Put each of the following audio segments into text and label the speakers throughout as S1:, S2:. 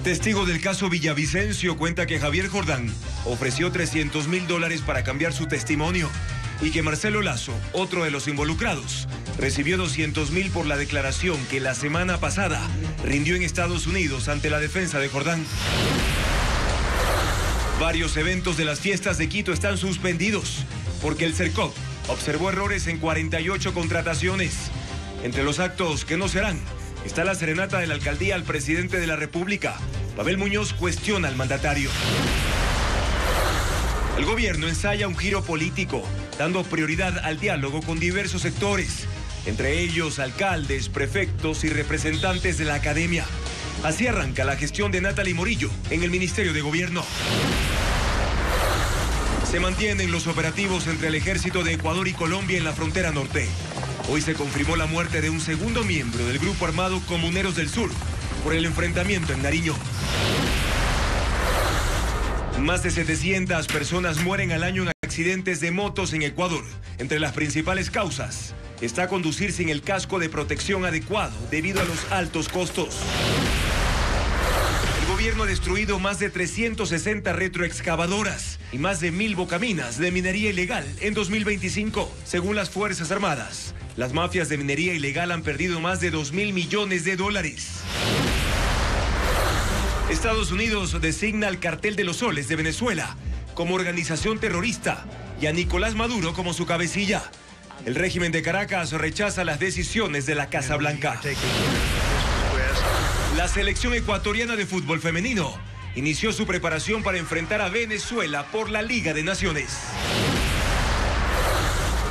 S1: Testigo del caso Villavicencio cuenta que Javier Jordán ofreció $300.000 para cambiar su testimonio y que Marcelo Lazo, otro de los involucrados, recibió $200.000 por la declaración que la semana pasada rindió en Estados Unidos ante la defensa de Jordán. Varios eventos de las fiestas de Quito están suspendidos porque el CERCOP observó errores en 48 contrataciones. Entre los actos que no serán está la serenata de la alcaldía al presidente de la República. Pavel Muñoz cuestiona al mandatario. El gobierno ensaya un giro político, dando prioridad al diálogo con diversos sectores, entre ellos alcaldes, prefectos y representantes de la academia. Así arranca la gestión de Natalie Morillo en el Ministerio de Gobierno. Se mantienen los operativos entre el ejército de Ecuador y Colombia en la frontera norte. Hoy se confirmó la muerte de un segundo miembro del grupo armado Comuneros del Sur por el enfrentamiento en Nariño. Más de 700 personas mueren al año en accidentes de motos en Ecuador. Entre las principales causas está conducir sin el casco de protección adecuado debido a los altos costos. El gobierno ha destruido más de 360 retroexcavadoras y más de 1.000 bocaminas de minería ilegal en 2025, según las Fuerzas Armadas. Las mafias de minería ilegal han perdido más de $2.000 millones. Estados Unidos designa al Cartel de los Soles de Venezuela como organización terrorista y a Nicolás Maduro como su cabecilla. El régimen de Caracas rechaza las decisiones de la Casa Blanca. La selección ecuatoriana de fútbol femenino inició su preparación para enfrentar a Venezuela por la Liga de Naciones.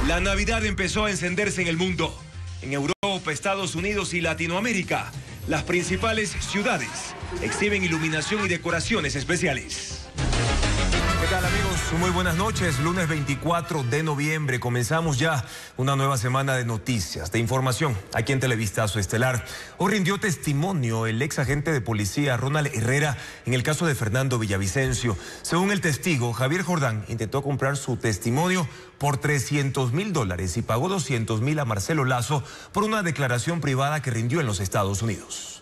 S1: La Navidad empezó a encenderse en el mundo. En Europa, Estados Unidos y Latinoamérica, las principales ciudades exhiben iluminación y decoraciones especiales. ¿Qué tal, amigos? Muy buenas noches. Lunes 24 de noviembre. Comenzamos ya una nueva semana de noticias, de información, aquí en Televistazo Estelar. Hoy rindió testimonio el ex agente de policía Ronald Herrera en el caso de Fernando Villavicencio. Según el testigo, Javier Jordán intentó comprar su testimonio por $300.000 y pagó $200.000 a Marcelo Lazo por una declaración privada que rindió en los Estados Unidos.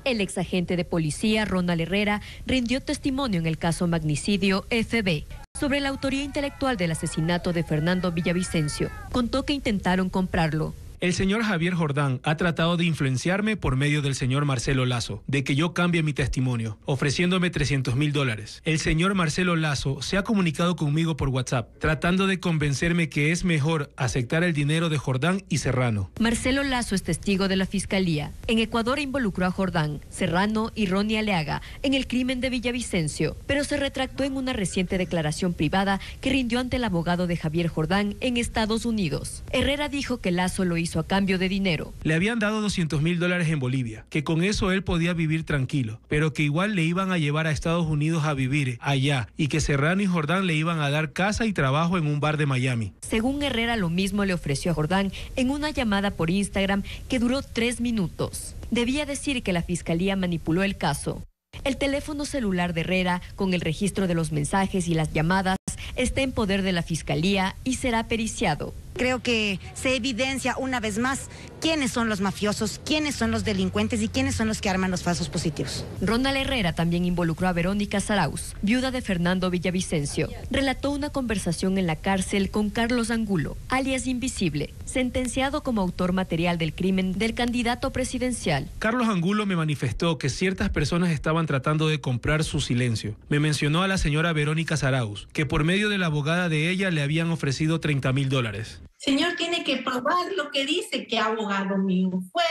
S2: El exagente de policía, Ronald Herrera, rindió testimonio en el caso Magnicidio FB sobre la autoría intelectual del asesinato de Fernando Villavicencio. Contó que intentaron comprarlo.
S3: El señor Javier Jordán ha tratado de influenciarme por medio del señor Marcelo Lazo, de que yo cambie mi testimonio, ofreciéndome $300.000. El señor Marcelo Lazo se ha comunicado conmigo por WhatsApp, tratando de convencerme que es mejor aceptar el dinero de Jordán y Serrano.
S2: Marcelo Lazo es testigo de la Fiscalía. En Ecuador involucró a Jordán, Serrano y Ronnie Aleaga en el crimen de Villavicencio, pero se retractó en una reciente declaración privada que rindió ante el abogado de Javier Jordán en Estados Unidos. Herrera dijo que Lazo lo hizo a cambio de dinero.
S3: Le habían dado $200.000 en Bolivia, que con eso él podía vivir tranquilo, pero que igual le iban a llevar a Estados Unidos a vivir allá y que Serrano y Jordán le iban a dar casa y trabajo en un bar de Miami.
S2: Según Herrera, lo mismo le ofreció a Jordán en una llamada por Instagram que duró 3 minutos. Debía decir que la Fiscalía manipuló el caso. El teléfono celular de Herrera, con el registro de los mensajes y las llamadas, está en poder de la Fiscalía y será periciado.
S4: Creo que se evidencia una vez más quiénes son los mafiosos, quiénes son los delincuentes y quiénes son los que arman los falsos positivos.
S2: Ronald Herrera también involucró a Verónica Zarauz, viuda de Fernando Villavicencio. Relató una conversación en la cárcel con Carlos Angulo, alias Invisible, sentenciado como autor material del crimen del candidato presidencial.
S3: Carlos Angulo me manifestó que ciertas personas estaban tratando de comprar su silencio. Me mencionó a la señora Verónica Zarauz, que por medio de la abogada de ella le habían ofrecido $30.000.
S5: Señor, tiene que probar lo que dice, qué abogado mío fue,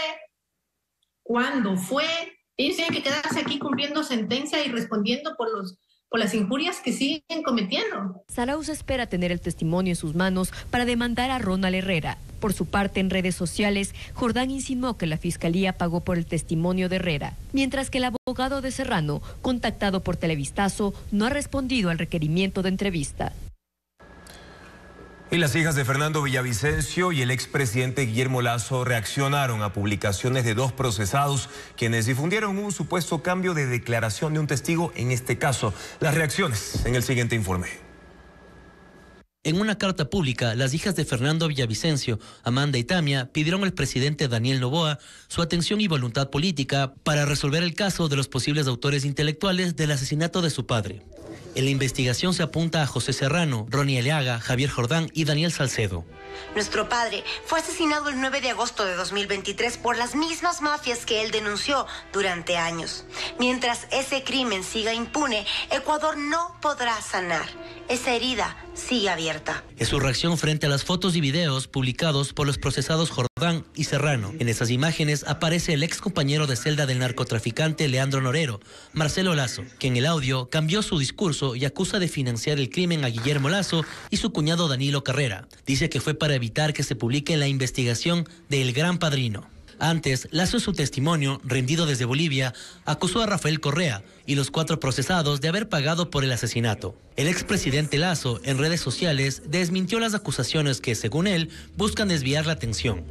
S5: cuándo fue. Ellos tienen que quedarse aquí cumpliendo sentencia y respondiendo por las injurias que siguen cometiendo.
S2: Zarauz espera tener el testimonio en sus manos para demandar a Ronald Herrera. Por su parte, en redes sociales, Jordán insinuó que la Fiscalía pagó por el testimonio de Herrera, mientras que el abogado de Serrano, contactado por Televistazo, no ha respondido al requerimiento de entrevista.
S1: Y las hijas de Fernando Villavicencio y el expresidente Guillermo Lazo reaccionaron a publicaciones de 2 procesados quienes difundieron un supuesto cambio de declaración de un testigo en este caso. Las reacciones en el siguiente informe.
S6: En una carta pública, las hijas de Fernando Villavicencio, Amanda y Tamia, pidieron al presidente Daniel Noboa su atención y voluntad política para resolver el caso de los posibles autores intelectuales del asesinato de su padre. En la investigación se apunta a José Serrano, Ronnie Aliaga, Javier Jordán y Daniel Salcedo.
S7: Nuestro padre fue asesinado el 9 de agosto de 2023 por las mismas mafias que él denunció durante años. Mientras ese crimen siga impune, Ecuador no podrá sanar. Esa herida sigue abierta.
S6: Es su reacción frente a las fotos y videos publicados por los procesados Jordán y Serrano. En esas imágenes aparece el ex compañero de celda del narcotraficante Leandro Norero, Marcelo Lazo, que en el audio cambió su discurso y acusa de financiar el crimen a Guillermo Lazo y su cuñado Danilo Carrera. Dice que fue para evitar que se publique la investigación de El Gran Padrino. Antes, Lazo en su testimonio, rendido desde Bolivia, acusó a Rafael Correa y los 4 procesados de haber pagado por el asesinato. El expresidente Lazo, en redes sociales, desmintió las acusaciones que, según él, buscan desviar la atención.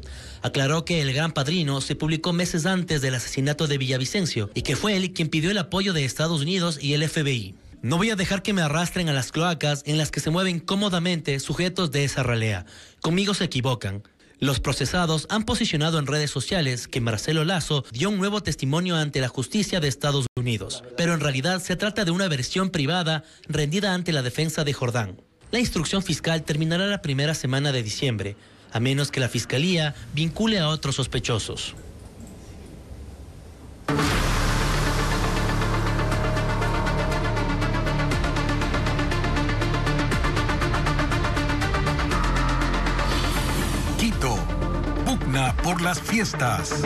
S6: Aclaró que El Gran Padrino se publicó meses antes del asesinato de Villavicencio y que fue él quien pidió el apoyo de Estados Unidos y el FBI. No voy a dejar que me arrastren a las cloacas en las que se mueven cómodamente sujetos de esa ralea. Conmigo se equivocan. Los procesados han posicionado en redes sociales que Marcelo Lazo dio un nuevo testimonio ante la justicia de Estados Unidos, pero en realidad se trata de una versión privada rendida ante la defensa de Jordán. La instrucción fiscal terminará la primera semana de diciembre, a menos que la Fiscalía vincule a otros sospechosos.
S8: Pugna por las fiestas.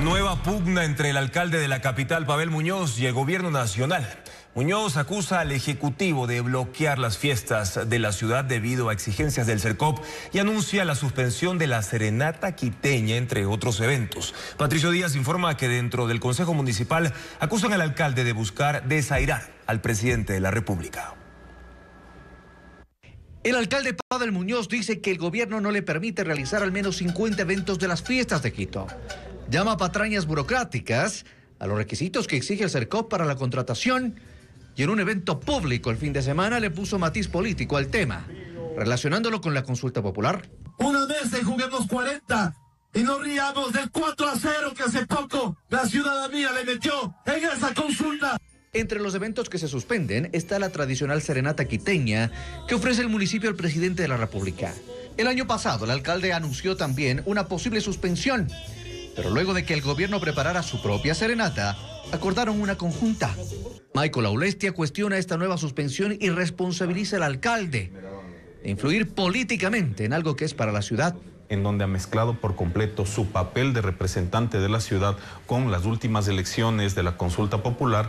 S1: Nueva pugna entre el alcalde de la capital, Pavel Muñoz, y el gobierno nacional. Muñoz acusa al Ejecutivo de bloquear las fiestas de la ciudad debido a exigencias del Cercop y anuncia la suspensión de la serenata quiteña, entre otros eventos. Patricio Díaz informa que dentro del Consejo Municipal acusan al alcalde de buscar desairar al presidente de la República.
S9: El alcalde Pavel Muñoz dice que el gobierno no le permite realizar al menos 50 eventos de las fiestas de Quito. Llama patrañas burocráticas a los requisitos que exige el Cercop para la contratación y en un evento público el fin de semana le puso matiz político al tema, relacionándolo con la consulta popular.
S10: Una vez juguemos 40 y no riamos del 4-0 que hace poco la ciudadanía le metió en esa consulta.
S9: Entre los eventos que se suspenden está la tradicional serenata quiteña que ofrece el municipio al presidente de la República. El año pasado el alcalde anunció también una posible suspensión, pero luego de que el gobierno preparara su propia serenata, acordaron una conjunta. Michael Aulestia cuestiona esta nueva suspensión y responsabiliza al alcalde de influir políticamente en algo que es para la ciudad,
S11: en donde ha mezclado por completo su papel de representante de la ciudad con las últimas elecciones de la consulta popular,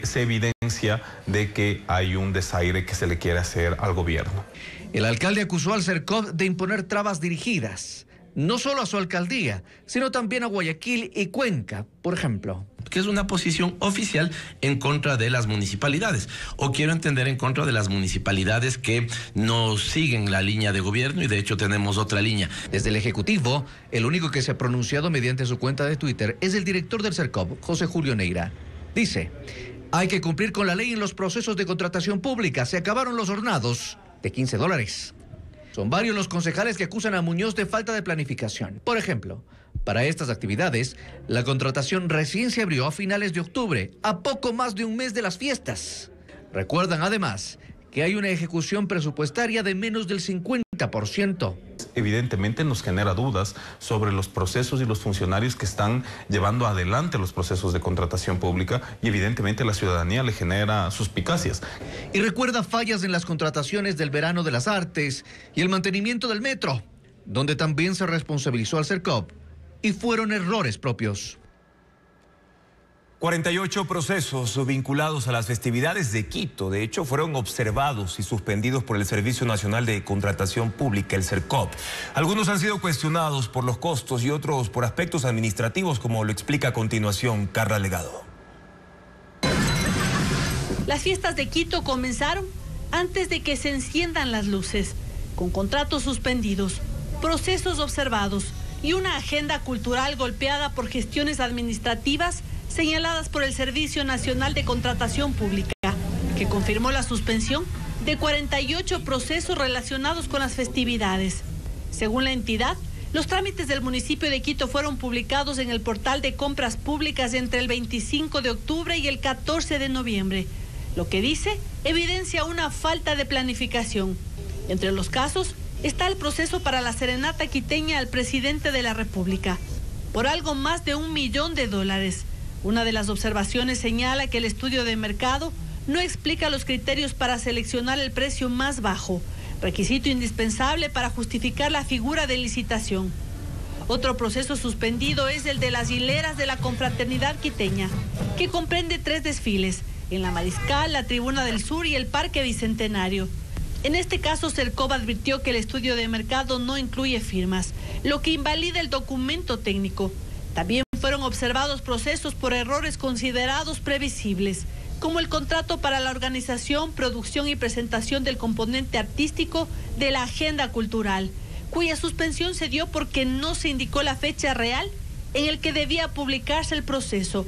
S11: se evidencia de que hay un desaire que se le quiere hacer al gobierno.
S9: El alcalde acusó al Cercop de imponer trabas dirigidas, no solo a su alcaldía, sino también a Guayaquil y Cuenca, por ejemplo.
S12: Que es una posición oficial en contra de las municipalidades, o quiero entender en contra de las municipalidades que no siguen la línea de gobierno y de hecho tenemos otra línea.
S9: Desde el Ejecutivo, el único que se ha pronunciado mediante su cuenta de Twitter es el director del Cercop, José Julio Neira. Dice, hay que cumplir con la ley en los procesos de contratación pública, se acabaron los hornados de $15. Son varios los concejales que acusan a Muñoz de falta de planificación. Por ejemplo, para estas actividades, la contratación recién se abrió a finales de octubre, a poco más de un mes de las fiestas. Recuerdan además que hay una ejecución presupuestaria de menos del 50%.
S11: Evidentemente nos genera dudas sobre los procesos y los funcionarios que están llevando adelante los procesos de contratación pública y evidentemente la ciudadanía le genera suspicacias.
S9: Y recuerda fallas en las contrataciones del verano de las artes y el mantenimiento del metro, donde también se responsabilizó al Cercop y fueron errores propios.
S1: 48 procesos vinculados a las festividades de Quito, de hecho, fueron observados y suspendidos por el Servicio Nacional de Contratación Pública, el Cercop. Algunos han sido cuestionados por los costos y otros por aspectos administrativos, como lo explica a continuación Carla Legado.
S13: Las fiestas de Quito comenzaron antes de que se enciendan las luces, con contratos suspendidos, procesos observados y una agenda cultural golpeada por gestiones administrativas señaladas por el Servicio Nacional de Contratación Pública. que confirmó la suspensión de 48 procesos relacionados con las festividades. Según la entidad, los trámites del municipio de Quito fueron publicados en el portal de compras públicas entre el 25 de octubre y el 14 de noviembre. Lo que dice evidencia una falta de planificación. Entre los casos está el proceso para la serenata quiteña al presidente de la República, por algo más de $1 millón. Una de las observaciones señala que el estudio de mercado no explica los criterios para seleccionar el precio más bajo, requisito indispensable para justificar la figura de licitación. Otro proceso suspendido es el de las hileras de la Confraternidad Quiteña, que comprende 3 desfiles, en la Mariscal, la Tribuna del Sur y el Parque Bicentenario. En este caso, Sercob advirtió que el estudio de mercado no incluye firmas, lo que invalida el documento técnico. También fueron observados procesos por errores considerados previsibles, como el contrato para la organización, producción y presentación del componente artístico de la agenda cultural, cuya suspensión se dio porque no se indicó la fecha real en el que debía publicarse el proceso.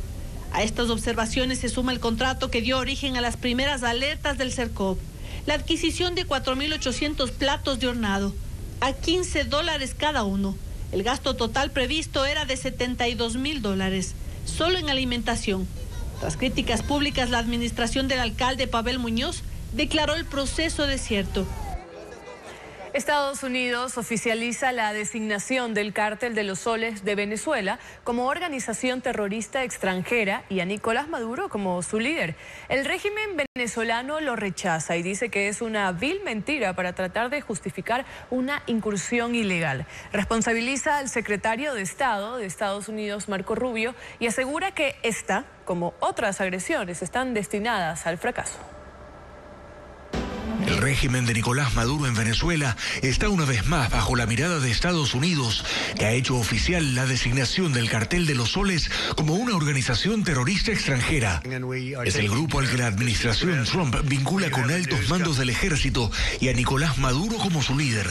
S13: A estas observaciones se suma el contrato que dio origen a las primeras alertas del Sercob, la adquisición de 4.800 platos de hornado, a $15 cada uno. El gasto total previsto era de $72.000, solo en alimentación. Tras críticas públicas, la administración del alcalde Pavel Muñoz declaró el proceso desierto.
S14: Estados Unidos oficializa la designación del Cártel de los Soles de Venezuela como organización terrorista extranjera y a Nicolás Maduro como su líder. El régimen venezolano lo rechaza y dice que es una vil mentira para tratar de justificar una incursión ilegal. Responsabiliza al secretario de Estado de Estados Unidos, Marco Rubio, y asegura que esta, como otras agresiones, están destinadas al fracaso.
S15: El régimen de Nicolás Maduro en Venezuela está una vez más bajo la mirada de Estados Unidos, que ha hecho oficial la designación del Cartel de los Soles como una organización terrorista extranjera. Es el grupo al que la administración Trump vincula con altos mandos del ejército y a Nicolás Maduro como su líder.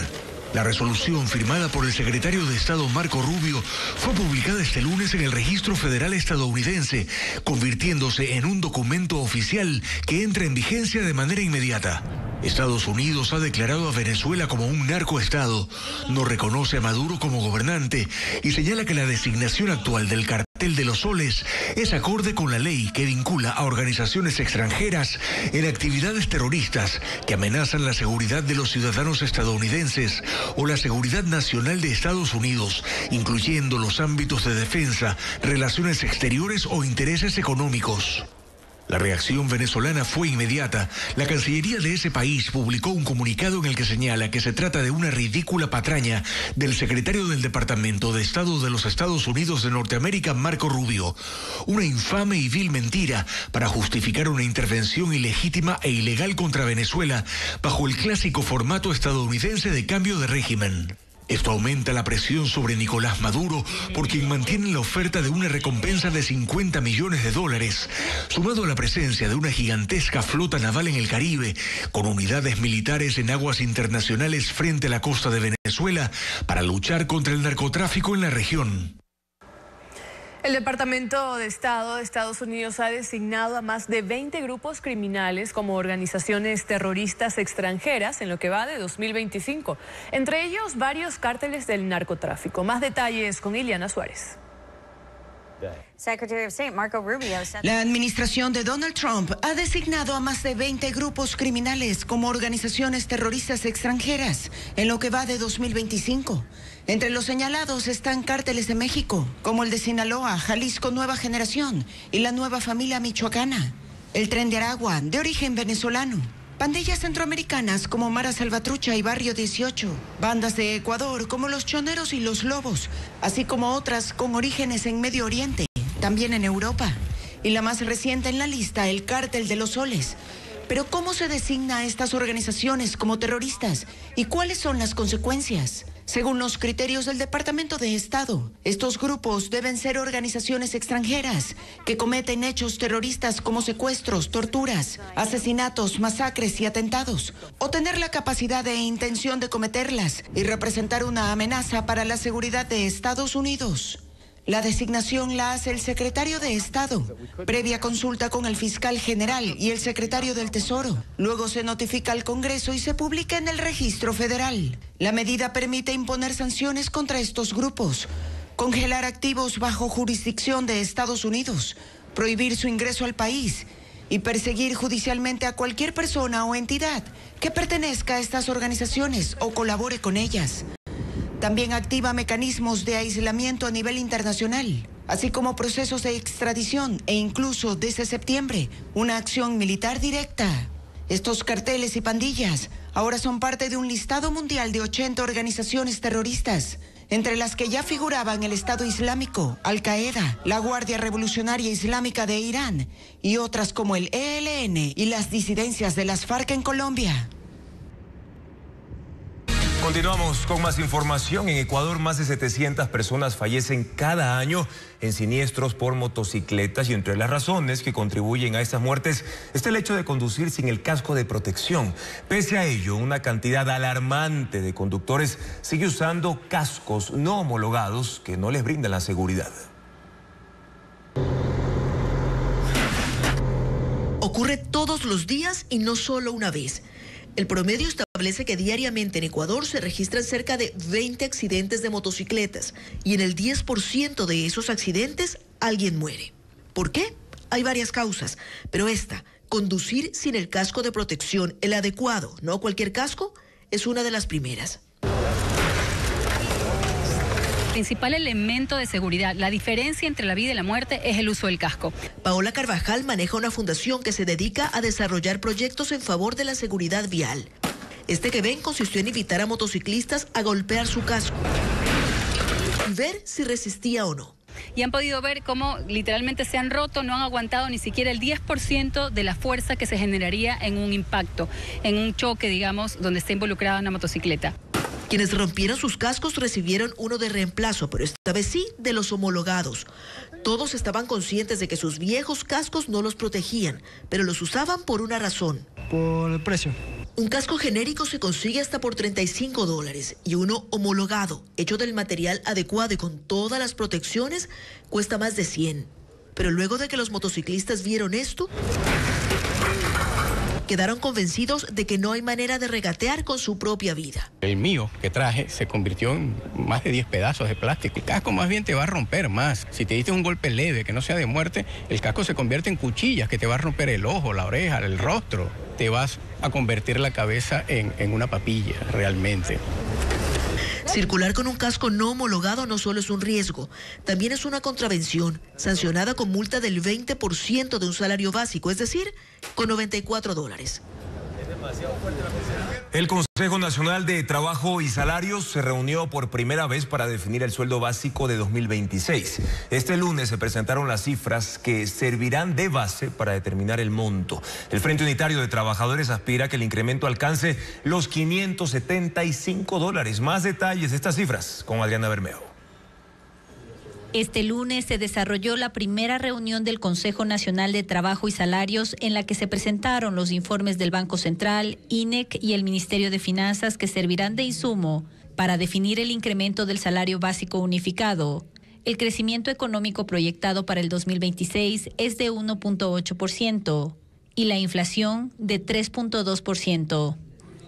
S15: La resolución firmada por el secretario de Estado Marco Rubio fue publicada este lunes en el Registro Federal estadounidense, convirtiéndose en un documento oficial que entra en vigencia de manera inmediata. Estados Unidos ha declarado a Venezuela como un narcoestado, no reconoce a Maduro como gobernante y señala que la designación actual del Cartel de los Soles es acorde con la ley que vincula a organizaciones extranjeras en actividades terroristas que amenazan la seguridad de los ciudadanos estadounidenses o la seguridad nacional de Estados Unidos, incluyendo los ámbitos de defensa, relaciones exteriores o intereses económicos. La reacción venezolana fue inmediata. La Cancillería de ese país publicó un comunicado en el que señala que se trata de una ridícula patraña del secretario del Departamento de Estado de los Estados Unidos de Norteamérica, Marco Rubio. Una infame y vil mentira para justificar una intervención ilegítima e ilegal contra Venezuela bajo el clásico formato estadounidense de cambio de régimen. Esto aumenta la presión sobre Nicolás Maduro, por quien mantiene la oferta de una recompensa de $50 millones, sumado a la presencia de una gigantesca flota naval en el Caribe, con unidades militares en aguas internacionales frente a la costa de Venezuela, para luchar contra el narcotráfico en la región.
S14: El Departamento de Estado de Estados Unidos ha designado a más de 20 grupos criminales como organizaciones terroristas extranjeras en lo que va de 2025. Entre ellos, varios cárteles del narcotráfico. Más detalles con Ileana Suárez.
S16: La administración de Donald Trump ha designado a más de 20 grupos criminales como organizaciones terroristas extranjeras en lo que va de 2025. Entre los señalados están cárteles de México, como el de Sinaloa, Jalisco Nueva Generación y la Nueva Familia Michoacana, el Tren de Aragua, de origen venezolano, pandillas centroamericanas como Mara Salvatrucha y Barrio 18, bandas de Ecuador como Los Choneros y Los Lobos, así como otras con orígenes en Medio Oriente, también en Europa. Y la más reciente en la lista, el Cártel de los Soles. Pero ¿cómo se designa a estas organizaciones como terroristas? ¿Y cuáles son las consecuencias? Según los criterios del Departamento de Estado, estos grupos deben ser organizaciones extranjeras que cometen hechos terroristas como secuestros, torturas, asesinatos, masacres y atentados, o tener la capacidad e intención de cometerlas y representar una amenaza para la seguridad de Estados Unidos. La designación la hace el secretario de Estado, previa consulta con el fiscal general y el secretario del Tesoro. Luego se notifica al Congreso y se publica en el Registro Federal. La medida permite imponer sanciones contra estos grupos, congelar activos bajo jurisdicción de Estados Unidos, prohibir su ingreso al país y perseguir judicialmente a cualquier persona o entidad que pertenezca a estas organizaciones o colabore con ellas. También activa mecanismos de aislamiento a nivel internacional, así como procesos de extradición e incluso, desde septiembre, una acción militar directa. Estos carteles y pandillas ahora son parte de un listado mundial de 80 organizaciones terroristas, entre las que ya figuraban el Estado Islámico, Al-Qaeda, la Guardia Revolucionaria Islámica de Irán y otras como el ELN y las disidencias de las FARC en Colombia.
S1: Continuamos con más información. En Ecuador, más de 700 personas fallecen cada año en siniestros por motocicletas y entre las razones que contribuyen a estas muertes está el hecho de conducir sin el casco de protección. Pese a ello, una cantidad alarmante de conductores sigue usando cascos no homologados que no les brindan la seguridad.
S17: Ocurre todos los días y no solo una vez. El promedio establece que diariamente en Ecuador se registran cerca de 20 accidentes de motocicletas y en el 10% de esos accidentes alguien muere. ¿Por qué? Hay varias causas, pero esta, conducir sin el casco de protección, el adecuado, no cualquier casco, es una de las primeras.
S18: El principal elemento de seguridad, la diferencia entre la vida y la muerte es el uso del casco.
S17: Paola Carvajal maneja una fundación que se dedica a desarrollar proyectos en favor de la seguridad vial. Este que ven consistió en invitar a motociclistas a golpear su casco y ver si resistía o no.
S18: Y han podido ver cómo literalmente se han roto, no han aguantado ni siquiera el 10% de la fuerza que se generaría en un impacto, en un choque, digamos, donde está involucrada una motocicleta.
S17: Quienes rompieron sus cascos recibieron uno de reemplazo, pero esta vez sí de los homologados. Todos estaban conscientes de que sus viejos cascos no los protegían, pero los usaban por una razón.
S19: Por el precio.
S17: Un casco genérico se consigue hasta por $35 y uno homologado, hecho del material adecuado y con todas las protecciones, cuesta más de 100. Pero luego de que los motociclistas vieron esto, quedaron convencidos de que no hay manera de regatear con su propia vida.
S19: El mío que traje se convirtió en más de 10 pedazos de plástico. El casco más bien te va a romper más. Si te diste un golpe leve que no sea de muerte, el casco se convierte en cuchillas que te va a romper el ojo, la oreja, el rostro. Te vas a convertir la cabeza en una papilla realmente.
S17: Circular con un casco no homologado no solo es un riesgo, también es una contravención, sancionada con multa del 20% de un salario básico, es decir, con $94.
S1: El Consejo Nacional de Trabajo y Salarios se reunió por primera vez para definir el sueldo básico de 2026. Este lunes se presentaron las cifras que servirán de base para determinar el monto. El Frente Unitario de Trabajadores aspira a que el incremento alcance los $575. Más detalles de estas cifras con Adriana Bermeo.
S20: Este lunes se desarrolló la primera reunión del Consejo Nacional de Trabajo y Salarios en la que se presentaron los informes del Banco Central, INEC y el Ministerio de Finanzas que servirán de insumo para definir el incremento del salario básico unificado. El crecimiento económico proyectado para el 2026 es de 1.8% y la inflación de 3.2%.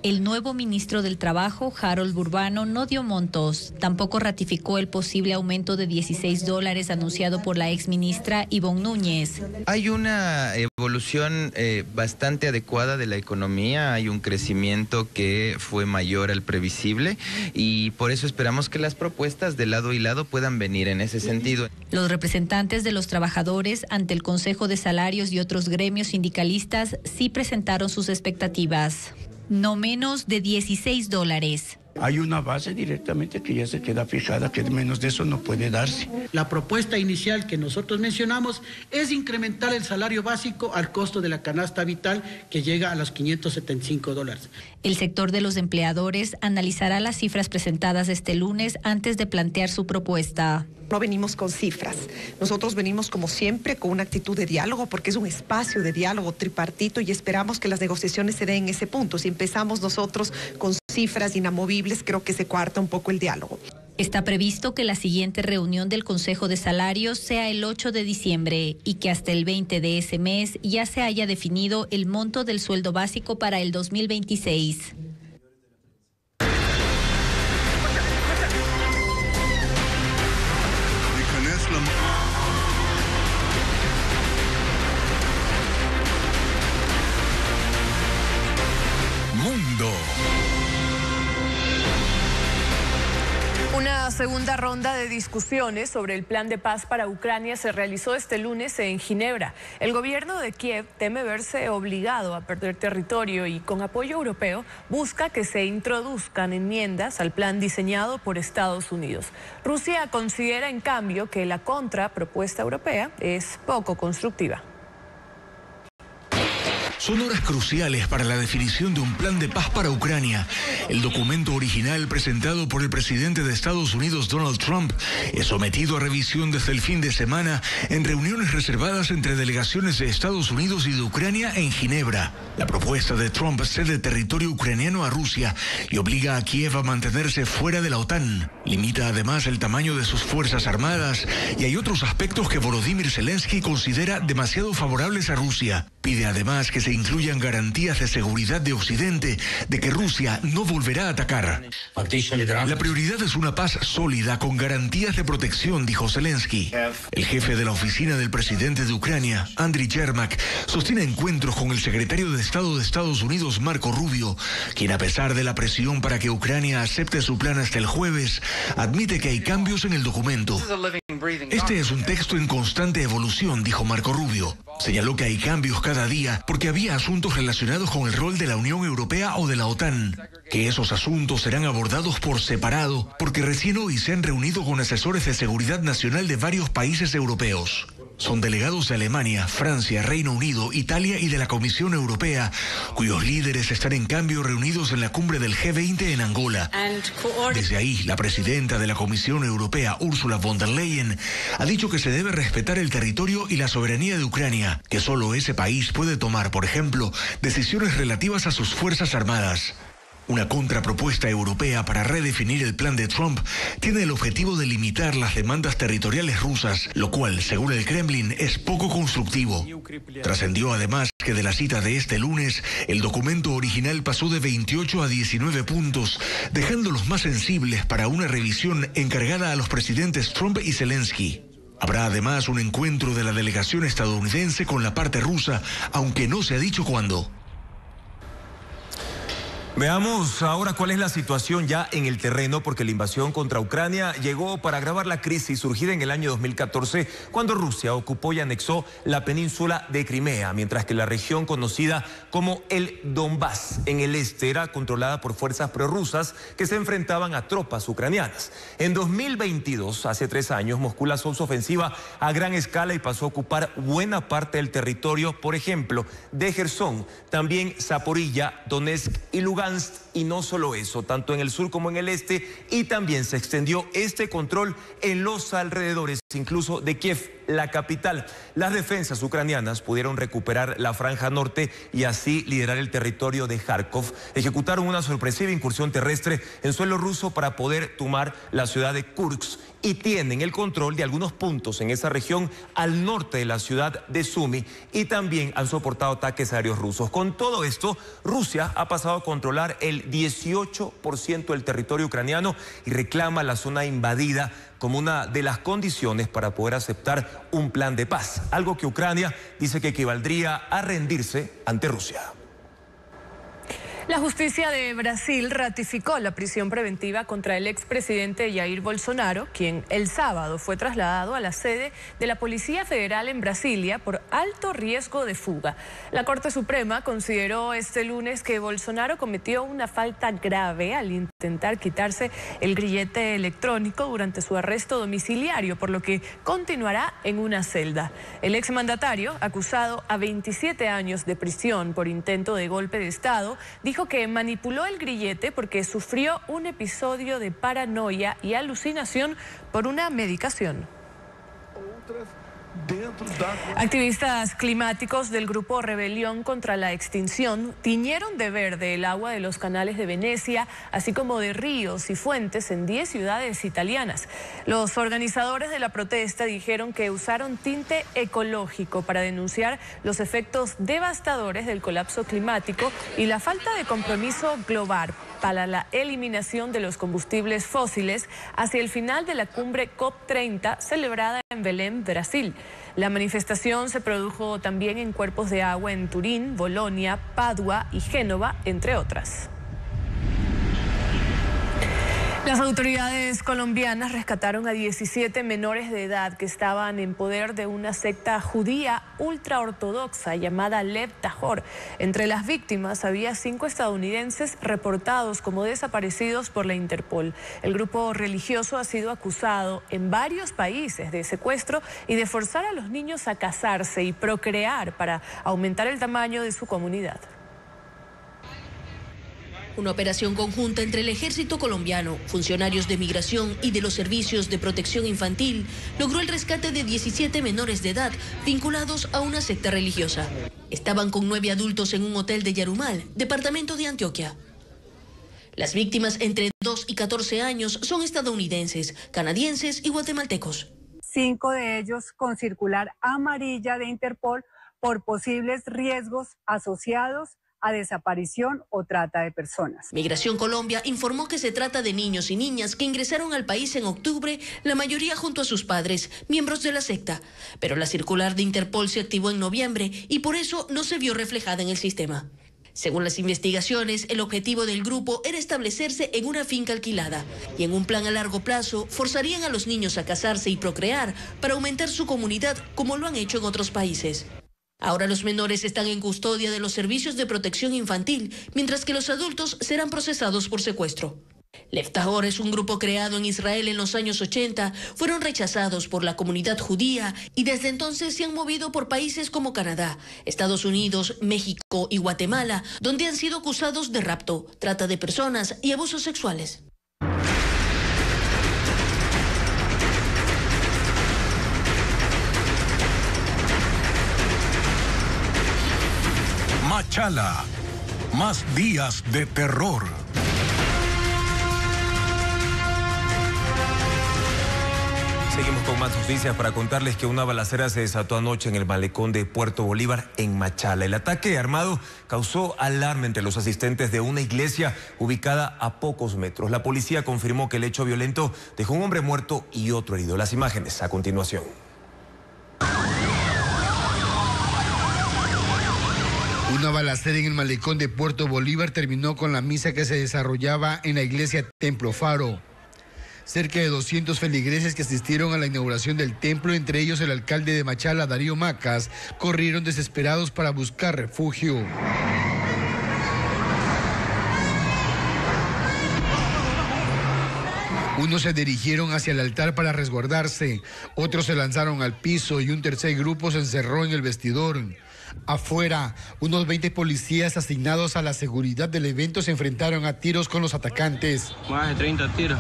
S20: El nuevo ministro del Trabajo, Harold Burbano, no dio montos. Tampoco ratificó el posible aumento de $16 anunciado por la exministra Ivonne Núñez.
S21: Hay una evolución bastante adecuada de la economía, hay un crecimiento que fue mayor al previsible y por eso esperamos que las propuestas de lado y lado puedan venir en ese sentido.
S20: Los representantes de los trabajadores ante el Consejo de Salarios y otros gremios sindicalistas sí presentaron sus expectativas. No menos de $16.
S22: Hay una base directamente que ya se queda fijada, que menos de eso no puede darse.
S23: La propuesta inicial que nosotros mencionamos es incrementar el salario básico al costo de la canasta vital que llega a los $575.
S20: El sector de los empleadores analizará las cifras presentadas este lunes antes de plantear su propuesta.
S24: No venimos con cifras, nosotros venimos como siempre con una actitud de diálogo porque es un espacio de diálogo tripartito y esperamos que las negociaciones se den en ese punto. Si empezamos nosotros con cifras inamovibles, creo que se coarta un poco el diálogo.
S20: Está previsto que la siguiente reunión del Consejo de Salarios sea el 8 de diciembre y que hasta el 20 de ese mes ya se haya definido el monto del sueldo básico para el 2026.
S15: Mundo.
S14: Una segunda ronda de discusiones sobre el plan de paz para Ucrania se realizó este lunes en Ginebra. El gobierno de Kiev teme verse obligado a perder territorio y con apoyo europeo busca que se introduzcan enmiendas al plan diseñado por Estados Unidos. Rusia considera en cambio que la contrapropuesta europea es poco constructiva.
S15: Son horas cruciales para la definición de un plan de paz para Ucrania. El documento original presentado por el presidente de Estados Unidos, Donald Trump, es sometido a revisión desde el fin de semana en reuniones reservadas entre delegaciones de Estados Unidos y de Ucrania en Ginebra. La propuesta de Trump cede territorio ucraniano a Rusia y obliga a Kiev a mantenerse fuera de la OTAN. Limita además el tamaño de sus fuerzas armadas y hay otros aspectos que Volodymyr Zelensky considera demasiado favorables a Rusia. Pide además que se incluyan garantías de seguridad de Occidente de que Rusia no volverá a atacar. La prioridad es una paz sólida con garantías de protección, dijo Zelensky. El jefe de la oficina del presidente de Ucrania, Andriy Yermak, sostiene encuentros con el secretario de Estado de Estados Unidos, Marco Rubio, quien a pesar de la presión para que Ucrania acepte su plan hasta el jueves, admite que hay cambios en el documento. Este es un texto en constante evolución, dijo Marco Rubio. Señaló que hay cambios cada día porque había asuntos relacionados con el rol de la Unión Europea o de la OTAN, que esos asuntos serán abordados por separado porque recién hoy se han reunido con asesores de seguridad nacional de varios países europeos. Son delegados de Alemania, Francia, Reino Unido, Italia y de la Comisión Europea, cuyos líderes están en cambio reunidos en la cumbre del G20 en Angola. Desde ahí, la presidenta de la Comisión Europea, Ursula von der Leyen, ha dicho que se debe respetar el territorio y la soberanía de Ucrania, que solo ese país puede tomar, por ejemplo, decisiones relativas a sus fuerzas armadas. Una contrapropuesta europea para redefinir el plan de Trump tiene el objetivo de limitar las demandas territoriales rusas, lo cual, según el Kremlin, es poco constructivo. Trascendió además que de la cita de este lunes, el documento original pasó de 28 a 19 puntos, dejando los más sensibles para una revisión encargada a los presidentes Trump y Zelensky. Habrá además un encuentro de la delegación estadounidense con la parte rusa, aunque no se ha dicho cuándo.
S1: Veamos ahora cuál es la situación ya en el terreno, porque la invasión contra Ucrania llegó para agravar la crisis surgida en el año 2014, cuando Rusia ocupó y anexó la península de Crimea, mientras que la región conocida como el Donbass en el este era controlada por fuerzas prorrusas que se enfrentaban a tropas ucranianas. En 2022, hace 3 años, Moscú lanzó su ofensiva a gran escala y pasó a ocupar buena parte del territorio, por ejemplo, de Jersón, también Zaporilla, Donetsk y Lugansk. Y no solo eso, tanto en el sur como en el este, y también se extendió este control en los alrededores, incluso de Kiev, la capital. Las defensas ucranianas pudieron recuperar la franja norte y así liderar el territorio de Kharkov. Ejecutaron una sorpresiva incursión terrestre en suelo ruso para poder tomar la ciudad de Kursk y tienen el control de algunos puntos en esa región al norte de la ciudad de Sumy y también han soportado ataques aéreos rusos. Con todo esto, Rusia ha pasado a controlar el 18% del territorio ucraniano y reclama la zona invadida como una de las condiciones para poder aceptar un plan de paz, algo que Ucrania dice que equivaldría a rendirse ante Rusia.
S14: La justicia de Brasil ratificó la prisión preventiva contra el expresidente Jair Bolsonaro, quien el sábado fue trasladado a la sede de la Policía Federal en Brasilia por alto riesgo de fuga. La Corte Suprema consideró este lunes que Bolsonaro cometió una falta grave al intentar quitarse el grillete electrónico durante su arresto domiciliario, por lo que continuará en una celda. El exmandatario, acusado a 27 años de prisión por intento de golpe de Estado, dijo que manipuló el grillete porque sufrió un episodio de paranoia y alucinación por una medicación. Activistas climáticos del grupo Rebelión contra la Extinción tiñeron de verde el agua de los canales de Venecia, así como de ríos y fuentes en 10 ciudades italianas. Los organizadores de la protesta dijeron que usaron tinte ecológico para denunciar los efectos devastadores del colapso climático y la falta de compromiso global para la eliminación de los combustibles fósiles hacia el final de la cumbre COP30 celebrada en Belém, Brasil. La manifestación se produjo también en cuerpos de agua en Turín, Bolonia, Padua y Génova, entre otras. Las autoridades colombianas rescataron a 17 menores de edad que estaban en poder de una secta judía ultraortodoxa llamada Lev Tahor. Entre las víctimas había 5 estadounidenses reportados como desaparecidos por la Interpol. El grupo religioso ha sido acusado en varios países de secuestro y de forzar a los niños a casarse y procrear para aumentar el tamaño de su comunidad.
S17: Una operación conjunta entre el ejército colombiano, funcionarios de migración y de los servicios de protección infantil logró el rescate de 17 menores de edad vinculados a una secta religiosa. Estaban con 9 adultos en un hotel de Yarumal, departamento de Antioquia. Las víctimas entre 2 y 14 años son estadounidenses, canadienses y guatemaltecos.
S2: 5 de ellos con circular amarilla de Interpol por posibles riesgos asociados a desaparición o trata de personas.
S17: Migración Colombia informó que se trata de niños y niñas que ingresaron al país en octubre, la mayoría junto a sus padres, miembros de la secta. Pero la circular de Interpol se activó en noviembre y por eso no se vio reflejada en el sistema. Según las investigaciones, el objetivo del grupo era establecerse en una finca alquilada y en un plan a largo plazo forzarían a los niños a casarse y procrear para aumentar su comunidad como lo han hecho en otros países. Ahora los menores están en custodia de los servicios de protección infantil, mientras que los adultos serán procesados por secuestro. Lev Tahor es un grupo creado en Israel en los años 80, fueron rechazados por la comunidad judía y desde entonces se han movido por países como Canadá, Estados Unidos, México y Guatemala, donde han sido acusados de rapto, trata de personas y abusos sexuales.
S8: Machala, más días de terror.
S1: Seguimos con más noticias para contarles que una balacera se desató anoche en el malecón de Puerto Bolívar en Machala. El ataque armado causó alarma entre los asistentes de una iglesia ubicada a pocos metros. La policía confirmó que el hecho violento dejó un hombre muerto y otro herido. Las imágenes a continuación.
S3: Una balacera en el malecón de Puerto Bolívar terminó con la misa que se desarrollaba en la iglesia Templo Faro. Cerca de 200 feligreses que asistieron a la inauguración del templo, entre ellos el alcalde de Machala, Darío Macas, corrieron desesperados para buscar refugio. Unos se dirigieron hacia el altar para resguardarse, otros se lanzaron al piso y un tercer grupo se encerró en el vestidor. Afuera, unos 20 policías asignados a la seguridad del evento se enfrentaron a tiros con los atacantes.
S4: Más de 30 tiros.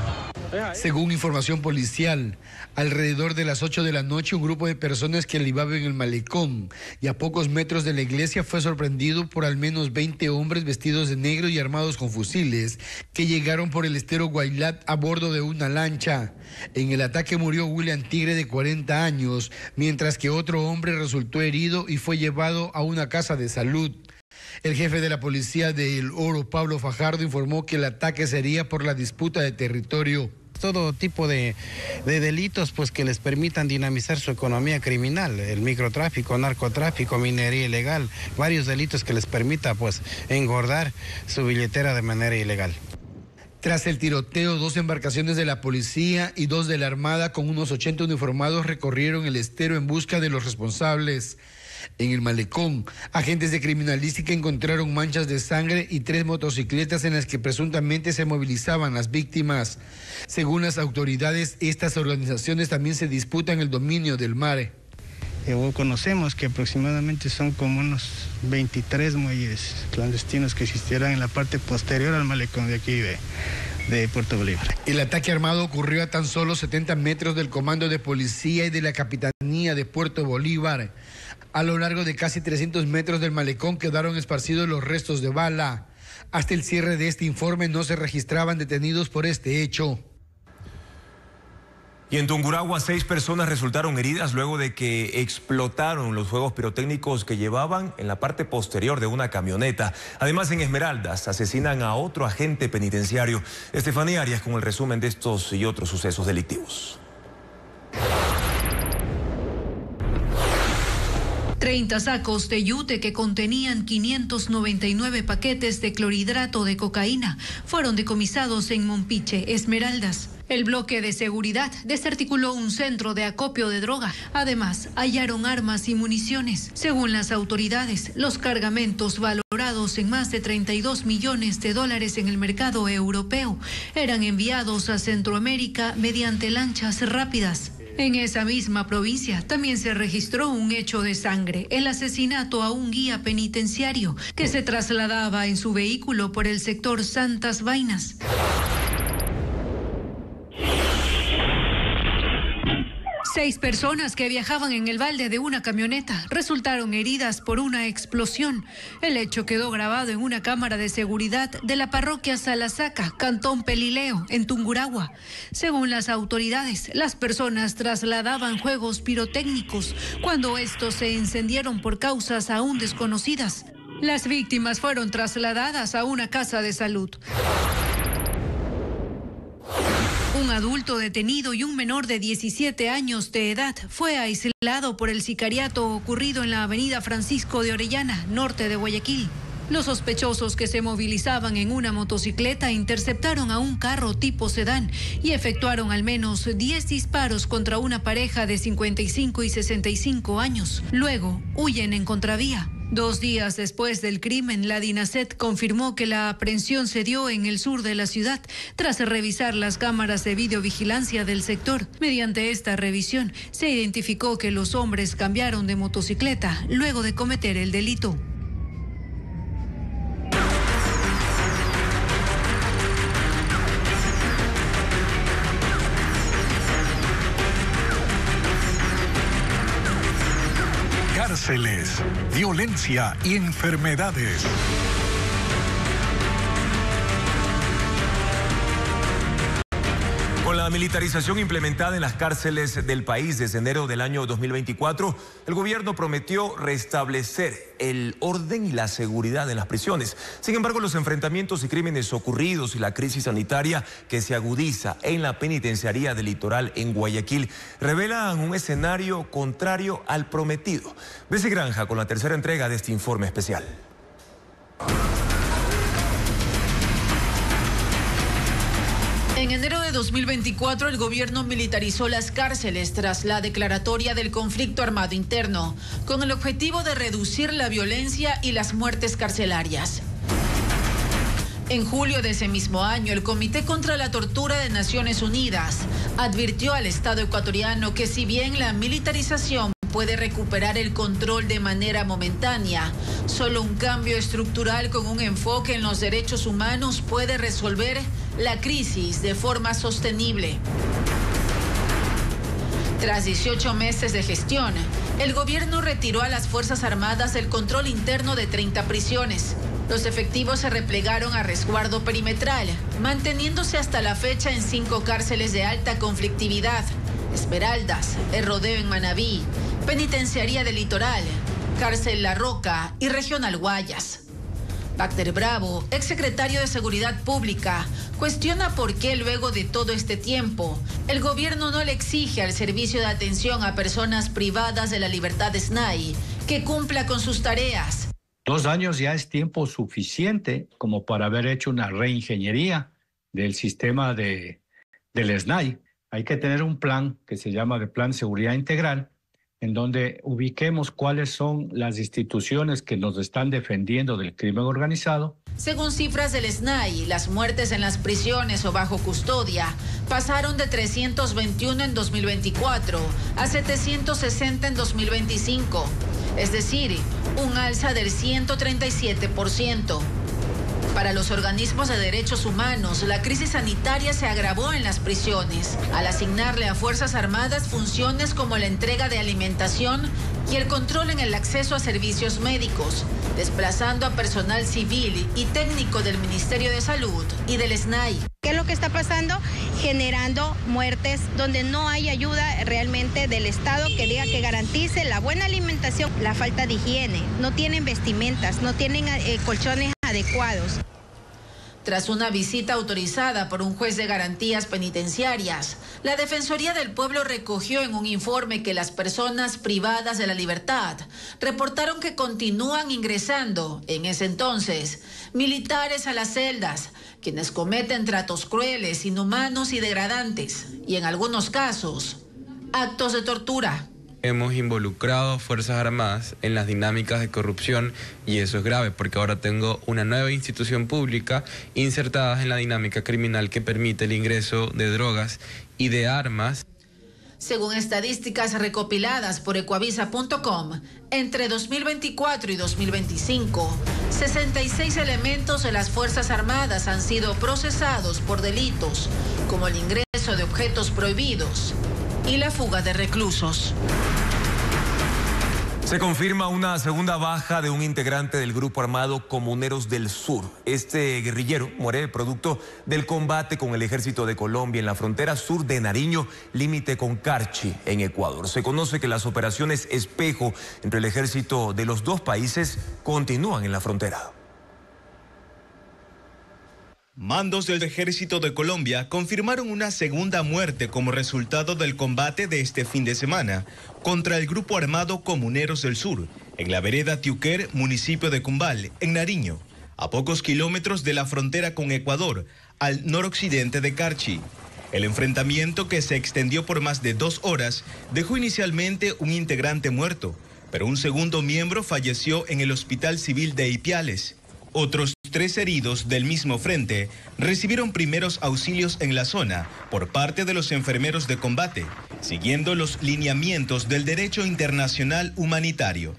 S3: Según información policial, alrededor de las 8 de la noche, un grupo de personas que libaban en el malecón y a pocos metros de la iglesia fue sorprendido por al menos 20 hombres vestidos de negro y armados con fusiles que llegaron por el estero Guaylat a bordo de una lancha. En el ataque murió William Tigre, de 40 años, mientras que otro hombre resultó herido y fue llevado a una casa de salud. El jefe de la policía de El Oro, Pablo Fajardo, informó que el ataque sería por la disputa de territorio.
S5: Todo tipo de delitos pues que les permitan dinamizar su economía criminal, el microtráfico, narcotráfico, minería ilegal, varios delitos que les permita pues engordar su billetera de manera ilegal.
S3: Tras el tiroteo, 2 embarcaciones de la policía y 2 de la Armada con unos 80 uniformados recorrieron el estero en busca de los responsables. En el malecón, agentes de criminalística encontraron manchas de sangre y 3 motocicletas en las que presuntamente se movilizaban las víctimas. Según las autoridades, estas organizaciones también se disputan el dominio del mar.
S5: Conocemos que aproximadamente son como unos 23 muelles clandestinos que existieran en la parte posterior al malecón de aquí de Puerto Bolívar.
S3: El ataque armado ocurrió a tan solo 70 metros del comando de policía y de la capitanía línea de Puerto Bolívar. A lo largo de casi 300 metros del malecón quedaron esparcidos los restos de bala. Hasta el cierre de este informe no se registraban detenidos por este hecho.
S1: Y en Tungurahua 6 personas resultaron heridas luego de que explotaron los fuegos pirotécnicos que llevaban en la parte posterior de una camioneta. Además, en Esmeraldas asesinan a otro agente penitenciario. Estefanía Arias con el resumen de estos y otros sucesos delictivos.
S4: 30 sacos de yute que contenían 599 paquetes de clorhidrato de cocaína fueron decomisados en Mompiche, Esmeraldas. El bloque de seguridad desarticuló un centro de acopio de droga. Además, hallaron armas y municiones. Según las autoridades, los cargamentos valorados en más de 32 millones de dólares en el mercado europeo eran enviados a Centroamérica mediante lanchas rápidas. En esa misma provincia también se registró un hecho de sangre, el asesinato a un guía penitenciario que se trasladaba en su vehículo por el sector Santas Vainas. Seis personas que viajaban en el balde de una camioneta resultaron heridas por una explosión. El hecho quedó grabado en una cámara de seguridad de la parroquia Salasaca, Cantón Pelileo, en Tungurahua. Según las autoridades, las personas trasladaban juegos pirotécnicos cuando estos se encendieron por causas aún desconocidas. Las víctimas fueron trasladadas a una casa de salud. Un adulto detenido y un menor de 17 años de edad fue aislado por el sicariato ocurrido en la avenida Francisco de Orellana, norte de Guayaquil. Los sospechosos que se movilizaban en una motocicleta interceptaron a un carro tipo sedán y efectuaron al menos 10 disparos contra una pareja de 55 y 65 años. Luego, huyen en contravía. 2 días después del crimen, la DINASET confirmó que la aprehensión se dio en el sur de la ciudad tras revisar las cámaras de videovigilancia del sector. Mediante esta revisión, se identificó que los hombres cambiaron de motocicleta luego de cometer el delito.
S8: Cárceles, violencia y enfermedades.
S1: Con la militarización implementada en las cárceles del país desde enero del año 2024, el gobierno prometió restablecer el orden y la seguridad en las prisiones. Sin embargo, los enfrentamientos y crímenes ocurridos y la crisis sanitaria que se agudiza en la penitenciaría del Litoral en Guayaquil revelan un escenario contrario al prometido. Bessie Granja con la tercera entrega de este informe especial.
S4: En enero de 2024, el gobierno militarizó las cárceles tras la declaratoria del conflicto armado interno, con el objetivo de reducir la violencia y las muertes carcelarias. En julio de ese mismo año, el Comité contra la Tortura de Naciones Unidas advirtió al Estado ecuatoriano que si bien la militarización puede recuperar el control de manera momentánea, solo un cambio estructural con un enfoque en los derechos humanos puede resolver la crisis de forma sostenible. Tras 18 meses de gestión, el gobierno retiró a las Fuerzas Armadas el control interno de 30 prisiones. Los efectivos se replegaron a resguardo perimetral, manteniéndose hasta la fecha en 5 cárceles de alta conflictividad: Esmeraldas, El Rodeo en Manabí, Penitenciaría del Litoral, Cárcel La Roca y Regional Guayas. Bacter Bravo, exsecretario de Seguridad Pública, cuestiona por qué luego de todo este tiempo el gobierno no le exige al Servicio de Atención a Personas Privadas de la Libertad SNAI que cumpla con sus tareas.
S6: 2 años ya es tiempo suficiente como para haber hecho una reingeniería del sistema del SNAI. Hay que tener un plan que se llama de Plan Seguridad Integral, en donde ubiquemos cuáles son las instituciones que nos están defendiendo del crimen organizado.
S4: Según cifras del SNAI, las muertes en las prisiones o bajo custodia pasaron de 321 en 2024 a 760 en 2025, es decir, un alza del 137%.
S7: Para los organismos de derechos humanos, la crisis sanitaria se agravó en las prisiones, al asignarle a Fuerzas Armadas funciones como la entrega de alimentación y el control en el acceso a servicios médicos, desplazando a personal civil y técnico del Ministerio de Salud y del SNAI.
S10: ¿Qué es lo que está pasando? Generando muertes donde no hay ayuda realmente del Estado que diga que garantice la buena alimentación, la falta de higiene, no tienen vestimentas, no tienen colchones adecuados.
S7: Tras una visita autorizada por un juez de garantías penitenciarias, la Defensoría del Pueblo recogió en un informe que las personas privadas de la libertad reportaron que continúan ingresando, en ese entonces, militares a las celdas, quienes cometen tratos crueles, inhumanos y degradantes, y en algunos casos, actos de tortura.
S11: Hemos involucrado a Fuerzas Armadas en las dinámicas de corrupción y eso es grave porque ahora tengo una nueva institución pública insertada en la dinámica criminal que permite el ingreso de drogas y de armas.
S7: Según estadísticas recopiladas por ecuavisa.com, entre 2024 y 2025, 66 elementos de las Fuerzas Armadas han sido procesados por delitos como el ingreso de objetos prohibidos y la fuga de reclusos.
S1: Se confirma una segunda baja de un integrante del grupo armado Comuneros del Sur. Este guerrillero muere producto del combate con el ejército de Colombia en la frontera sur de Nariño, límite con Carchi, en Ecuador. Se conoce que las operaciones espejo entre el ejército de los dos países continúan en la frontera.
S12: Mandos del Ejército de Colombia confirmaron una segunda muerte como resultado del combate de este fin de semana contra el grupo armado Comuneros del Sur, en la vereda Tiuquer, municipio de Cumbal, en Nariño, a pocos kilómetros de la frontera con Ecuador, al noroccidente de Carchi. El enfrentamiento, que se extendió por más de 2 horas, dejó inicialmente un integrante muerto, pero un segundo miembro falleció en el Hospital Civil de Ipiales. Otros 3 heridos del mismo frente recibieron primeros auxilios en la zona por parte de los enfermeros de combate, siguiendo los lineamientos del derecho internacional humanitario.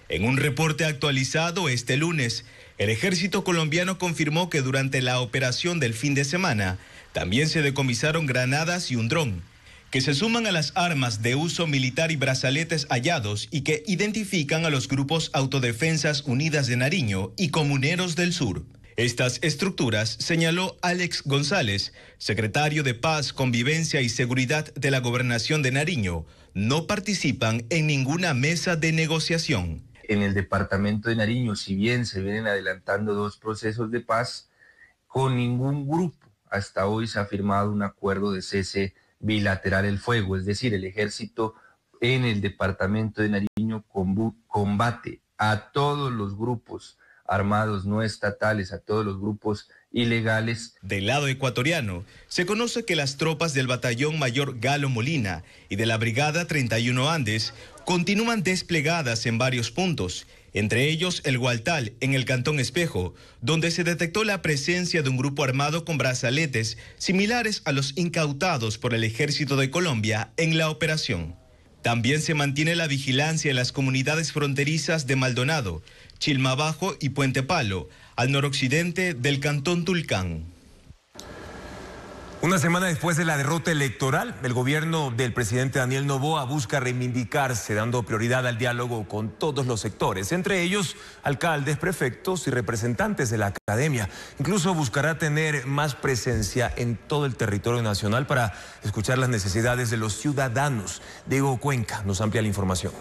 S12: En un reporte actualizado este lunes, el ejército colombiano confirmó que durante la operación del fin de semana también se decomisaron granadas y un dron, que se suman a las armas de uso militar y brazaletes hallados y que identifican a los grupos Autodefensas Unidas de Nariño y Comuneros del Sur. Estas estructuras, señaló Alex González, secretario de Paz, Convivencia y Seguridad de la Gobernación de Nariño, no participan en ninguna mesa de negociación.
S25: En el departamento de Nariño, si bien se vienen adelantando 2 procesos de paz, con ningún grupo hasta hoy se ha firmado un acuerdo de cese bilateral el fuego, es decir, el ejército en el departamento de Nariño combate a todos los grupos armados no estatales, a todos los grupos ilegales.
S12: Del lado ecuatoriano, se conoce que las tropas del Batallón Mayor Galo Molina y de la Brigada 31 Andes continúan desplegadas en varios puntos, entre ellos el Gualtal, en el Cantón Espejo, donde se detectó la presencia de un grupo armado con brazaletes similares a los incautados por el Ejército de Colombia en la operación. También se mantiene la vigilancia en las comunidades fronterizas de Maldonado, Chilmabajo y Puente Palo, al noroccidente del Cantón Tulcán.
S1: Una semana después de la derrota electoral, el gobierno del presidente Daniel Noboa busca reivindicarse, dando prioridad al diálogo con todos los sectores, entre ellos alcaldes, prefectos y representantes de la academia. Incluso buscará tener más presencia en todo el territorio nacional para escuchar las necesidades de los ciudadanos. Diego Cuenca nos amplía la información.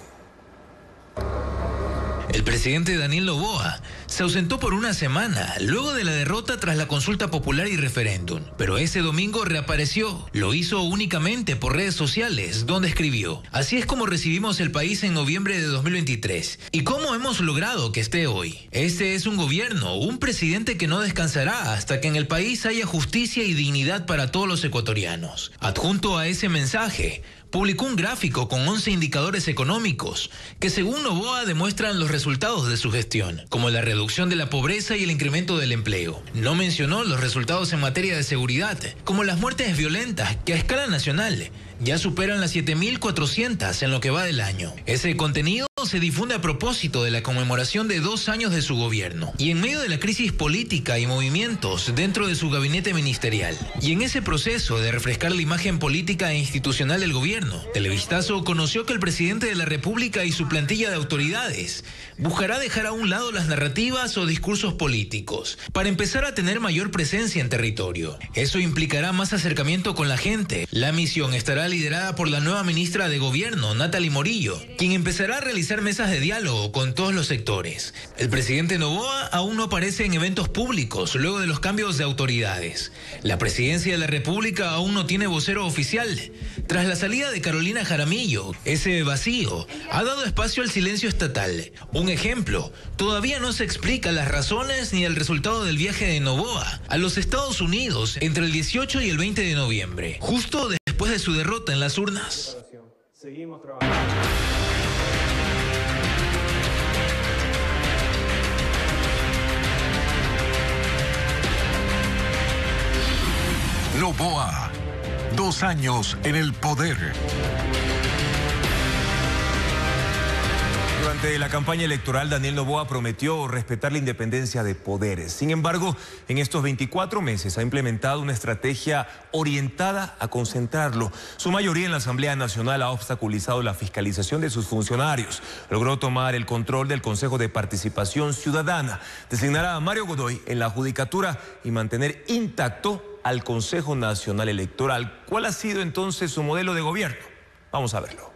S26: El presidente Daniel Noboa se ausentó por una semana luego de la derrota tras la consulta popular y referéndum, pero ese domingo reapareció. Lo hizo únicamente por redes sociales, donde escribió: así es como recibimos el país en noviembre de 2023 y cómo hemos logrado que esté hoy. Este es un gobierno, un presidente que no descansará hasta que en el país haya justicia y dignidad para todos los ecuatorianos. Adjunto a ese mensaje, publicó un gráfico con 11 indicadores económicos que, según Noboa, demuestran los resultados de su gestión, como la reducción de la pobreza y el incremento del empleo. No mencionó los resultados en materia de seguridad, como las muertes violentas, que a escala nacional ya superan las 7.400 en lo que va del año. Ese contenido se difunde a propósito de la conmemoración de 2 años de su gobierno y en medio de la crisis política y movimientos dentro de su gabinete ministerial. Y en ese proceso de refrescar la imagen política e institucional del gobierno, Televistazo conoció que el presidente de la República y su plantilla de autoridades buscará dejar a un lado las narrativas o discursos políticos para empezar a tener mayor presencia en territorio. Eso implicará más acercamiento con la gente. La misión estará liderada por la nueva ministra de Gobierno, Natalie Morillo, quien empezará a realizar mesas de diálogo con todos los sectores. El presidente Noboa aún no aparece en eventos públicos luego de los cambios de autoridades. La presidencia de la República aún no tiene vocero oficial. Tras la salida de Carolina Jaramillo, ese vacío ha dado espacio al silencio estatal. Un ejemplo, todavía no se explican las razones ni el resultado del viaje de Noboa a los Estados Unidos entre el 18 y el 20 de noviembre, justo después de su derrota en las urnas.
S9: Seguimos trabajando.
S8: Noboa, 2 años en el poder.
S1: Durante la campaña electoral, Daniel Noboa prometió respetar la independencia de poderes. Sin embargo, en estos 24 meses ha implementado una estrategia orientada a concentrarlo. Su mayoría en la Asamblea Nacional ha obstaculizado la fiscalización de sus funcionarios. Logró tomar el control del Consejo de Participación Ciudadana, designar a Mario Godoy en la judicatura y mantener intacto al Consejo Nacional Electoral. ¿Cuál ha sido entonces su modelo de gobierno? Vamos a verlo.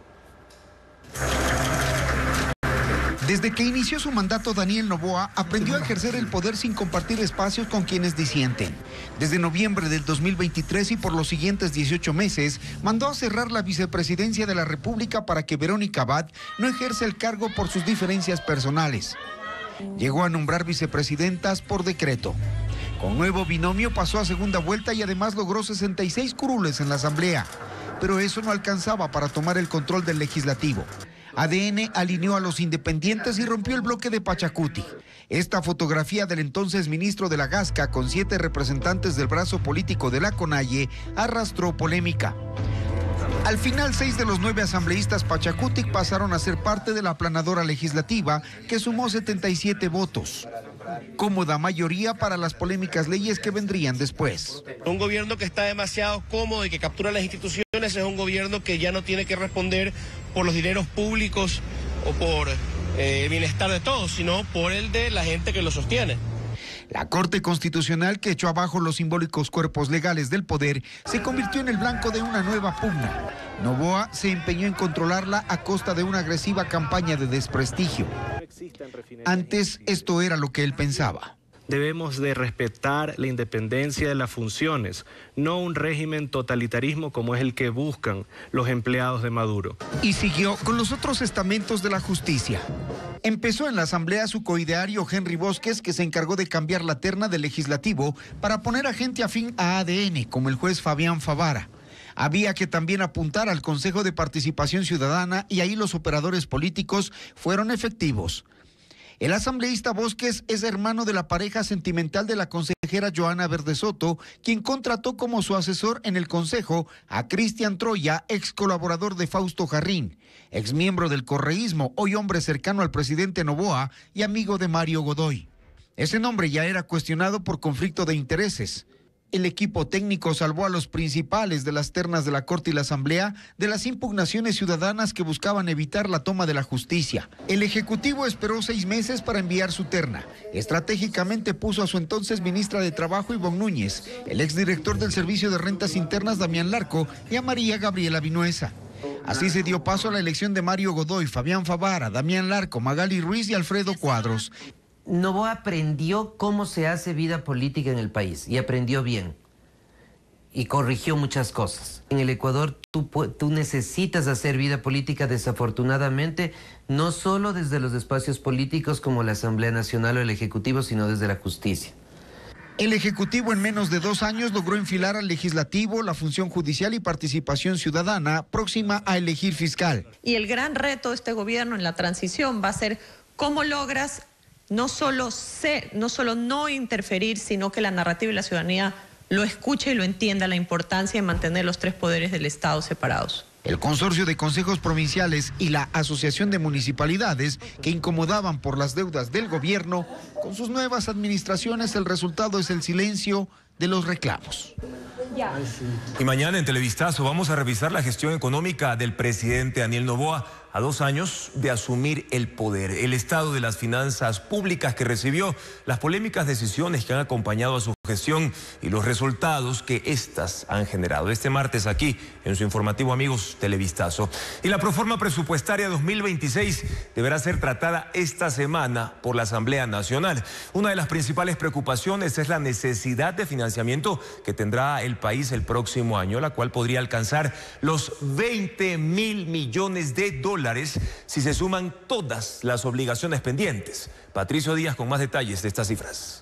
S13: Desde que inició su mandato, Daniel Noboa aprendió a ejercer el poder sin compartir espacios con quienes disienten. Desde noviembre del 2023 y por los siguientes 18 meses, mandó a cerrar la vicepresidencia de la República para que Verónica Abad no ejerza el cargo por sus diferencias personales. Llegó a nombrar vicepresidentas por decreto. Con nuevo binomio pasó a segunda vuelta y además logró 66 curules en la Asamblea. Pero eso no alcanzaba para tomar el control del Legislativo. ADN alineó a los independientes y rompió el bloque de Pachacuti. Esta fotografía del entonces ministro de la Gasca con 7 representantes del brazo político de la CONAIE arrastró polémica. Al final, 6 de los 9 asambleístas Pachacuti pasaron a ser parte de la aplanadora legislativa, que sumó 77 votos. Cómoda mayoría para las polémicas leyes que vendrían después.
S16: Un gobierno que está demasiado cómodo y que captura las instituciones es un gobierno que ya no tiene que responder por los dineros públicos o por el bienestar de todos, sino por el de la gente que lo sostiene.
S13: La Corte Constitucional, que echó abajo los simbólicos cuerpos legales del poder, se convirtió en el blanco de una nueva pugna. Noboa se empeñó en controlarla a costa de una agresiva campaña de desprestigio. Antes, esto era lo que él pensaba.
S9: Debemos de respetar la independencia de las funciones, no un régimen totalitarismo como es el que buscan los empleados de Maduro.
S13: Y siguió con los otros estamentos de la justicia. Empezó en la Asamblea su coideario Henry Bosques, que se encargó de cambiar la terna del legislativo para poner a gente afín a ADN, como el juez Fabián Favara. Había que también apuntar al Consejo de Participación Ciudadana y ahí los operadores políticos fueron efectivos. El asambleísta Bosques es hermano de la pareja sentimental de la consejera Joana Verde Soto, quien contrató como su asesor en el Consejo a Cristian Troya, ex colaborador de Fausto Jarrín, ex miembro del correísmo, hoy hombre cercano al presidente Noboa y amigo de Mario Godoy. Ese nombre ya era cuestionado por conflicto de intereses. El equipo técnico salvó a los principales de las ternas de la Corte y la Asamblea de las impugnaciones ciudadanas que buscaban evitar la toma de la justicia. El Ejecutivo esperó 6 meses para enviar su terna. Estratégicamente puso a su entonces ministra de Trabajo, Ivonne Núñez, el exdirector del Servicio de Rentas Internas, Damián Larco, y a María Gabriela Vinuesa. Así se dio paso a la elección de Mario Godoy, Fabián Favara, Damián Larco, Magali Ruiz y Alfredo Cuadros.
S18: Noboa aprendió cómo se hace vida política en el país y aprendió bien y corrigió muchas cosas. En el Ecuador tú necesitas hacer vida política, desafortunadamente, no solo desde los espacios políticos como la Asamblea Nacional o el Ejecutivo, sino desde la justicia.
S13: El Ejecutivo en menos de 2 años logró enfilar al Legislativo, la función judicial y participación ciudadana, próxima a elegir fiscal.
S24: Y el gran reto de este gobierno en la transición va a ser cómo logras no solo no interferir, sino que la narrativa y la ciudadanía lo escuche y lo entienda, la importancia de mantener los tres poderes del Estado separados.
S13: El Consorcio de Consejos Provinciales y la Asociación de Municipalidades, que incomodaban por las deudas del gobierno, con sus nuevas administraciones el resultado es el silencio de los reclamos.
S1: Y mañana en Televistazo vamos a revisar la gestión económica del presidente Daniel Noboa a 2 años de asumir el poder, el estado de las finanzas públicas que recibió, las polémicas decisiones que han acompañado a su gestión y los resultados que éstas han generado. Este martes aquí en su informativo, amigos, Televistazo. Y la proforma presupuestaria 2026 deberá ser tratada esta semana por la Asamblea Nacional. Una de las principales preocupaciones es la necesidad de financiamiento que tendrá el país el próximo año, la cual podría alcanzar los 20.000 millones de dólares si se suman todas las obligaciones pendientes. Patricio Díaz con más detalles de estas cifras.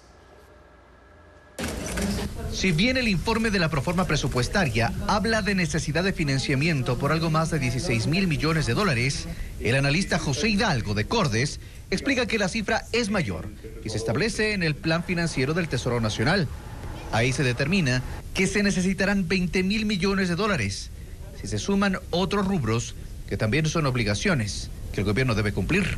S15: Si bien el informe de la proforma presupuestaria habla de necesidad de financiamiento por algo más de 16.000 millones de dólares, el analista José Hidalgo de Cordes explica que la cifra es mayor y se establece en el Plan Financiero del Tesoro Nacional. Ahí se determina que se necesitarán 20.000 millones de dólares si se suman otros rubros que también son obligaciones que el gobierno debe cumplir.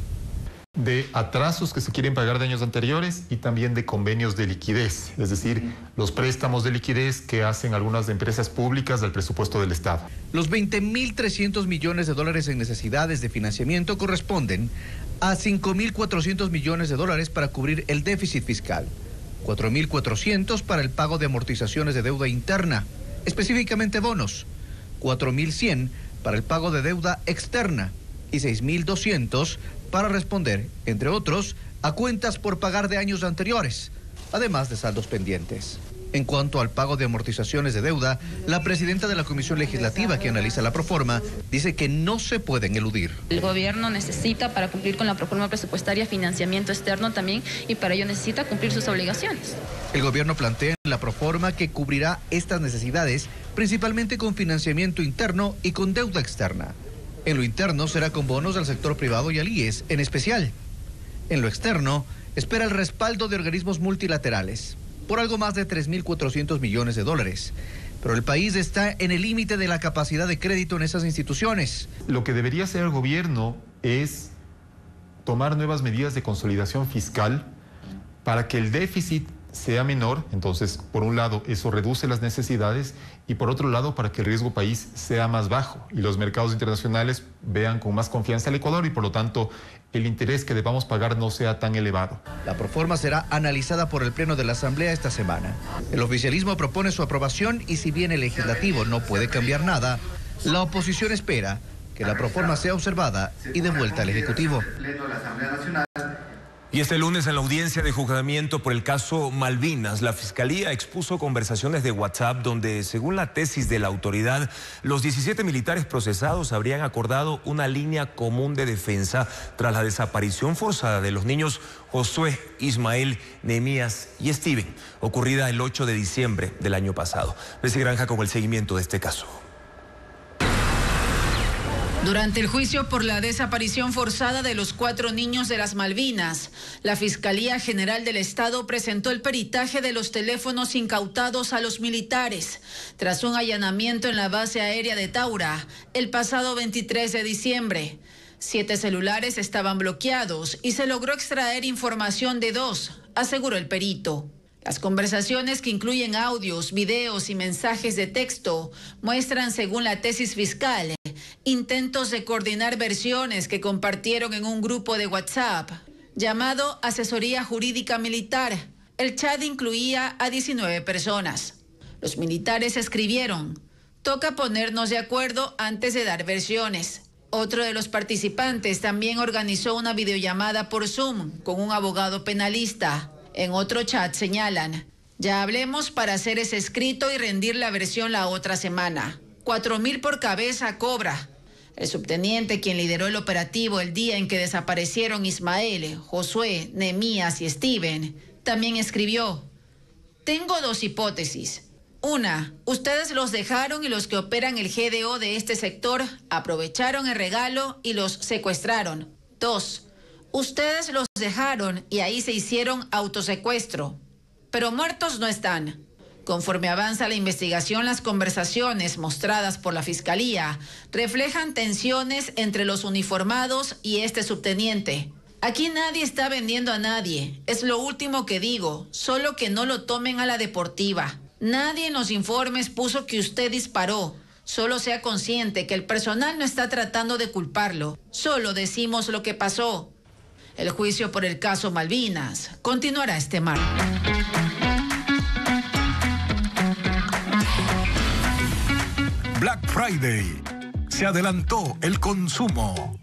S19: De atrasos que se quieren pagar de años anteriores y también de convenios de liquidez, es decir, los préstamos de liquidez que hacen algunas empresas públicas del presupuesto del Estado.
S15: Los 20.300 millones de dólares en necesidades de financiamiento corresponden a 5.400 millones de dólares para cubrir el déficit fiscal, 4.400 para el pago de amortizaciones de deuda interna, específicamente bonos, 4.100 para el pago de deuda externa y 6.200 para responder, entre otros, a cuentas por pagar de años anteriores, además de saldos pendientes. En cuanto al pago de amortizaciones de deuda, la presidenta de la Comisión Legislativa que analiza la proforma dice que no se pueden eludir.
S20: El gobierno necesita, para cumplir con la proforma presupuestaria, financiamiento externo también, y para ello necesita cumplir sus obligaciones.
S15: El gobierno plantea en la proforma que cubrirá estas necesidades principalmente con financiamiento interno y con deuda externa. En lo interno será con bonos del sector privado y al IES en especial. En lo externo espera el respaldo de organismos multilaterales por algo más de 3.400 millones de dólares. Pero el país está en el límite de la capacidad de crédito en esas instituciones.
S19: Lo que debería hacer el gobierno es tomar nuevas medidas de consolidación fiscal para que el déficit sea menor. Entonces, por un lado, eso reduce las necesidades y por otro lado, para que el riesgo país sea más bajo y los mercados internacionales vean con más confianza al Ecuador y por lo tanto el interés que debamos pagar no sea tan elevado.
S15: La proforma será analizada por el Pleno de la Asamblea esta semana. El oficialismo propone su aprobación y si bien el legislativo no puede cambiar nada, la oposición espera que la proforma sea observada y devuelta al Ejecutivo.
S1: Y este lunes en la audiencia de juzgamiento por el caso Malvinas, la Fiscalía expuso conversaciones de WhatsApp donde, según la tesis de la autoridad, los 17 militares procesados habrían acordado una línea común de defensa tras la desaparición forzada de los niños Josué, Ismael, Nehemías y Steven, ocurrida el 8 de diciembre del año pasado. Bessie Granja con el seguimiento de este caso.
S7: Durante el juicio por la desaparición forzada de los 4 niños de las Malvinas, la Fiscalía General del Estado presentó el peritaje de los teléfonos incautados a los militares tras un allanamiento en la base aérea de Taura el pasado 23 de diciembre. 7 celulares estaban bloqueados y se logró extraer información de 2, aseguró el perito. Las conversaciones, que incluyen audios, videos y mensajes de texto, muestran, según la tesis fiscal, intentos de coordinar versiones que compartieron en un grupo de WhatsApp llamado Asesoría Jurídica Militar. El chat incluía a 19 personas. Los militares escribieron: "Toca ponernos de acuerdo antes de dar versiones". Otro de los participantes también organizó una videollamada por Zoom con un abogado penalista. En otro chat señalan: "Ya hablemos para hacer ese escrito y rendir la versión la otra semana. 4.000 por cabeza cobra". El subteniente, quien lideró el operativo el día en que desaparecieron Ismael, Josué, Nehemías y Steven, también escribió: "Tengo 2 hipótesis. Una, ustedes los dejaron y los que operan el GDO de este sector aprovecharon el regalo y los secuestraron. 2, ustedes los dejaron y ahí se hicieron autosecuestro. Pero muertos no están. Conforme avanza la investigación, las conversaciones mostradas por la Fiscalía reflejan tensiones entre los uniformados y este subteniente. Aquí nadie está vendiendo a nadie, es lo último que digo, solo que no lo tomen a la deportiva. Nadie en los informes puso que usted disparó. Solo sea consciente que el personal no está tratando de culparlo. Solo decimos lo que pasó. El juicio por el caso Malvinas continuará este martes.
S8: Black Friday. Se adelantó el consumo.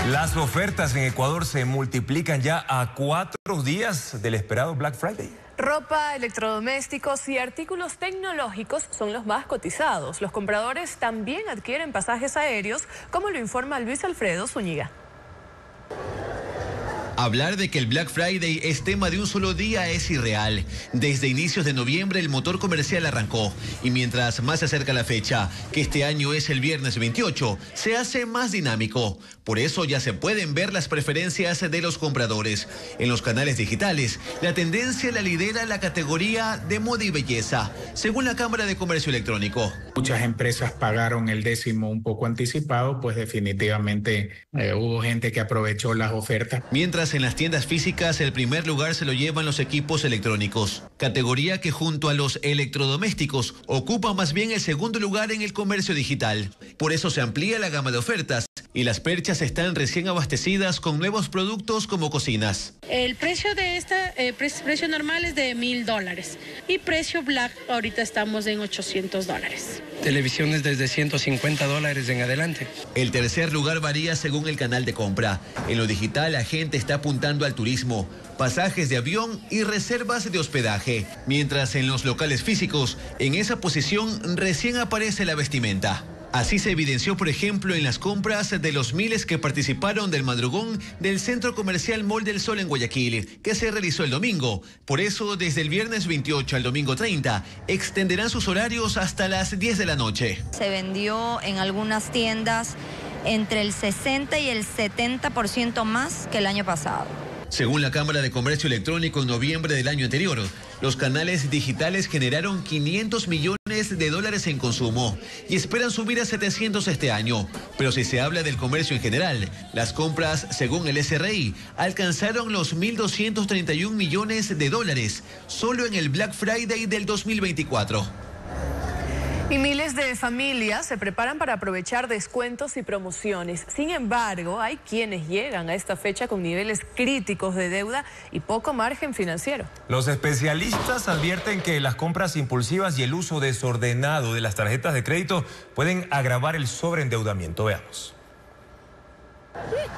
S1: Las ofertas en Ecuador se multiplican ya a 4 días del esperado Black Friday.
S2: Ropa, electrodomésticos y artículos tecnológicos son los más cotizados. Los compradores también adquieren pasajes aéreos, como lo informa Luis Alfredo Zúñiga.
S14: Hablar de que el Black Friday es tema de un solo día es irreal. Desde inicios de noviembre el motor comercial arrancó y mientras más se acerca la fecha, que este año es el viernes 28, se hace más dinámico. Por eso ya se pueden ver las preferencias de los compradores. En los canales digitales, la tendencia la lidera la categoría de moda y belleza, según la Cámara de Comercio Electrónico.
S17: Muchas empresas pagaron el décimo un poco anticipado, pues definitivamente hubo gente que aprovechó las ofertas.
S14: Mientras en las tiendas físicas el primer lugar se lo llevan los equipos electrónicos, categoría que junto a los electrodomésticos ocupa más bien el segundo lugar en el comercio digital. Por eso se amplía la gama de ofertas y las perchas están recién abastecidas con nuevos productos como cocinas.
S21: El precio de esta, precio normal es de $1,000 y precio Black ahorita estamos en $800.
S22: Televisiones desde $150 en adelante.
S14: El tercer lugar varía según el canal de compra. En lo digital la gente está apuntando al turismo, pasajes de avión y reservas de hospedaje, mientras en los locales físicos, en esa posición recién aparece la vestimenta. Así se evidenció, por ejemplo, en las compras de los miles que participaron del madrugón del Centro Comercial Mall del Sol en Guayaquil, que se realizó el domingo. Por eso, desde el viernes 28 al domingo 30, extenderán sus horarios hasta las 10 de la noche.
S23: Se vendió en algunas tiendas entre el 60 y el 70% más que el año pasado.
S14: Según la Cámara de Comercio Electrónico, en noviembre del año anterior, los canales digitales generaron $500 millones en consumo y esperan subir a 700 este año. Pero si se habla del comercio en general, las compras, según el SRI, alcanzaron los $1.231 millones solo en el Black Friday del 2024.
S2: Y miles de familias se preparan para aprovechar descuentos y promociones. Sin embargo, hay quienes llegan a esta fecha con niveles críticos de deuda y poco margen financiero.
S1: Los especialistas advierten que las compras impulsivas y el uso desordenado de las tarjetas de crédito pueden agravar el sobreendeudamiento. Veamos.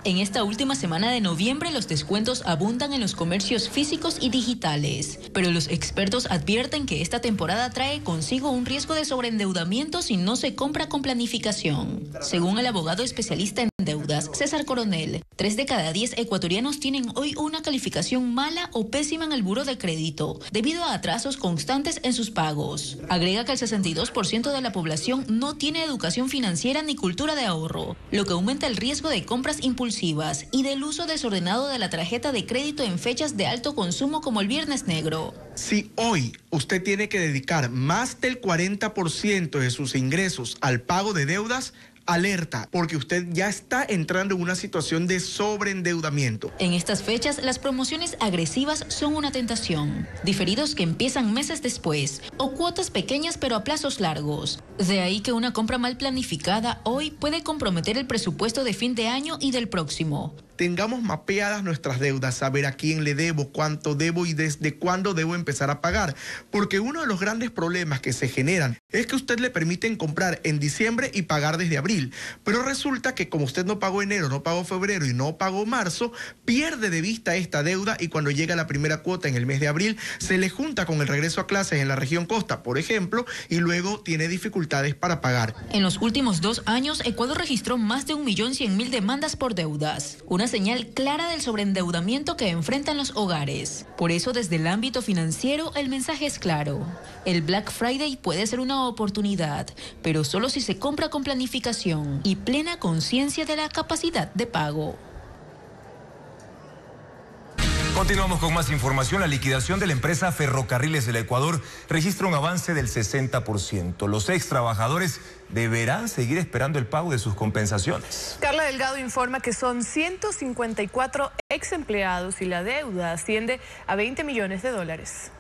S27: En esta última semana de noviembre los descuentos abundan en los comercios físicos y digitales, pero los expertos advierten que esta temporada trae consigo un riesgo de sobreendeudamiento si no se compra con planificación. Según el abogado especialista en deudas, César Coronel, 3 de cada 10 ecuatorianos tienen hoy una calificación mala o pésima en el buro de crédito, debido a atrasos constantes en sus pagos. Agrega que el 62% de la población no tiene educación financiera ni cultura de ahorro, lo que aumenta el riesgo de compras impulsivas y del uso desordenado de la tarjeta de crédito en fechas de alto consumo como el Viernes Negro.
S28: Si hoy usted tiene que dedicar más del 40% de sus ingresos al pago de deudas, alerta, porque usted ya está entrando en una situación de sobreendeudamiento.
S27: En estas fechas, las promociones agresivas son una tentación. Diferidos que empiezan meses después o cuotas pequeñas pero a plazos largos. De ahí que una compra mal planificada hoy puede comprometer el presupuesto de fin de año y del próximo.
S28: Tengamos mapeadas nuestras deudas, saber a quién le debo, cuánto debo y desde cuándo debo empezar a pagar. Porque uno de los grandes problemas que se generan es que usted le permiten comprar en diciembre y pagar desde abril. Pero resulta que como usted no pagó enero, no pagó febrero y no pagó marzo, pierde de vista esta deuda y cuando llega la primera cuota en el mes de abril, se le junta con el regreso a clases en la región costa, por ejemplo, y luego tiene dificultades para pagar.
S27: En los últimos 2 años, Ecuador registró más de 1.100.000 demandas por deudas. Una señal clara del sobreendeudamiento que enfrentan los hogares. Por eso, desde el ámbito financiero, el mensaje es claro. El Black Friday puede ser una oportunidad, pero solo si se compra con planificación y plena conciencia de la capacidad de pago.
S1: Continuamos con más información. La liquidación de la empresa Ferrocarriles del Ecuador registra un avance del 60%. Los ex trabajadores deberán seguir esperando el pago de sus compensaciones.
S2: Carla Delgado informa que son 154 ex empleados y la deuda asciende a 20 millones de dólares.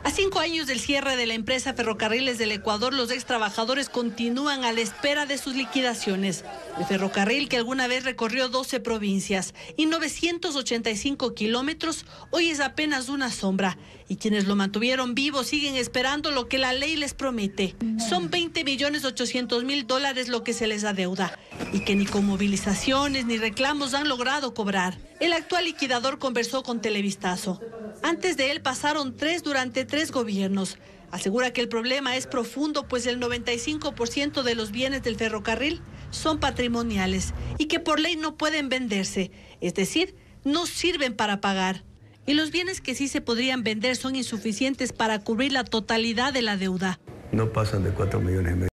S3: A 5 años del cierre de la empresa Ferrocarriles del Ecuador, los ex trabajadores continúan a la espera de sus liquidaciones. El ferrocarril, que alguna vez recorrió 12 provincias y 985 kilómetros, hoy es apenas una sombra. Y quienes lo mantuvieron vivo siguen esperando lo que la ley les promete. Son 20.800.000 dólares lo que se les adeuda y que ni con movilizaciones ni reclamos han logrado cobrar. El actual liquidador conversó con Televistazo. Antes de él pasaron 3 durante 3 gobiernos. Asegura que el problema es profundo, pues el 95% de los bienes del ferrocarril son patrimoniales y que por ley no pueden venderse, es decir, no sirven para pagar. Y los bienes que sí se podrían vender son insuficientes para cubrir la totalidad de la deuda.
S4: No pasan de 4,5 millones.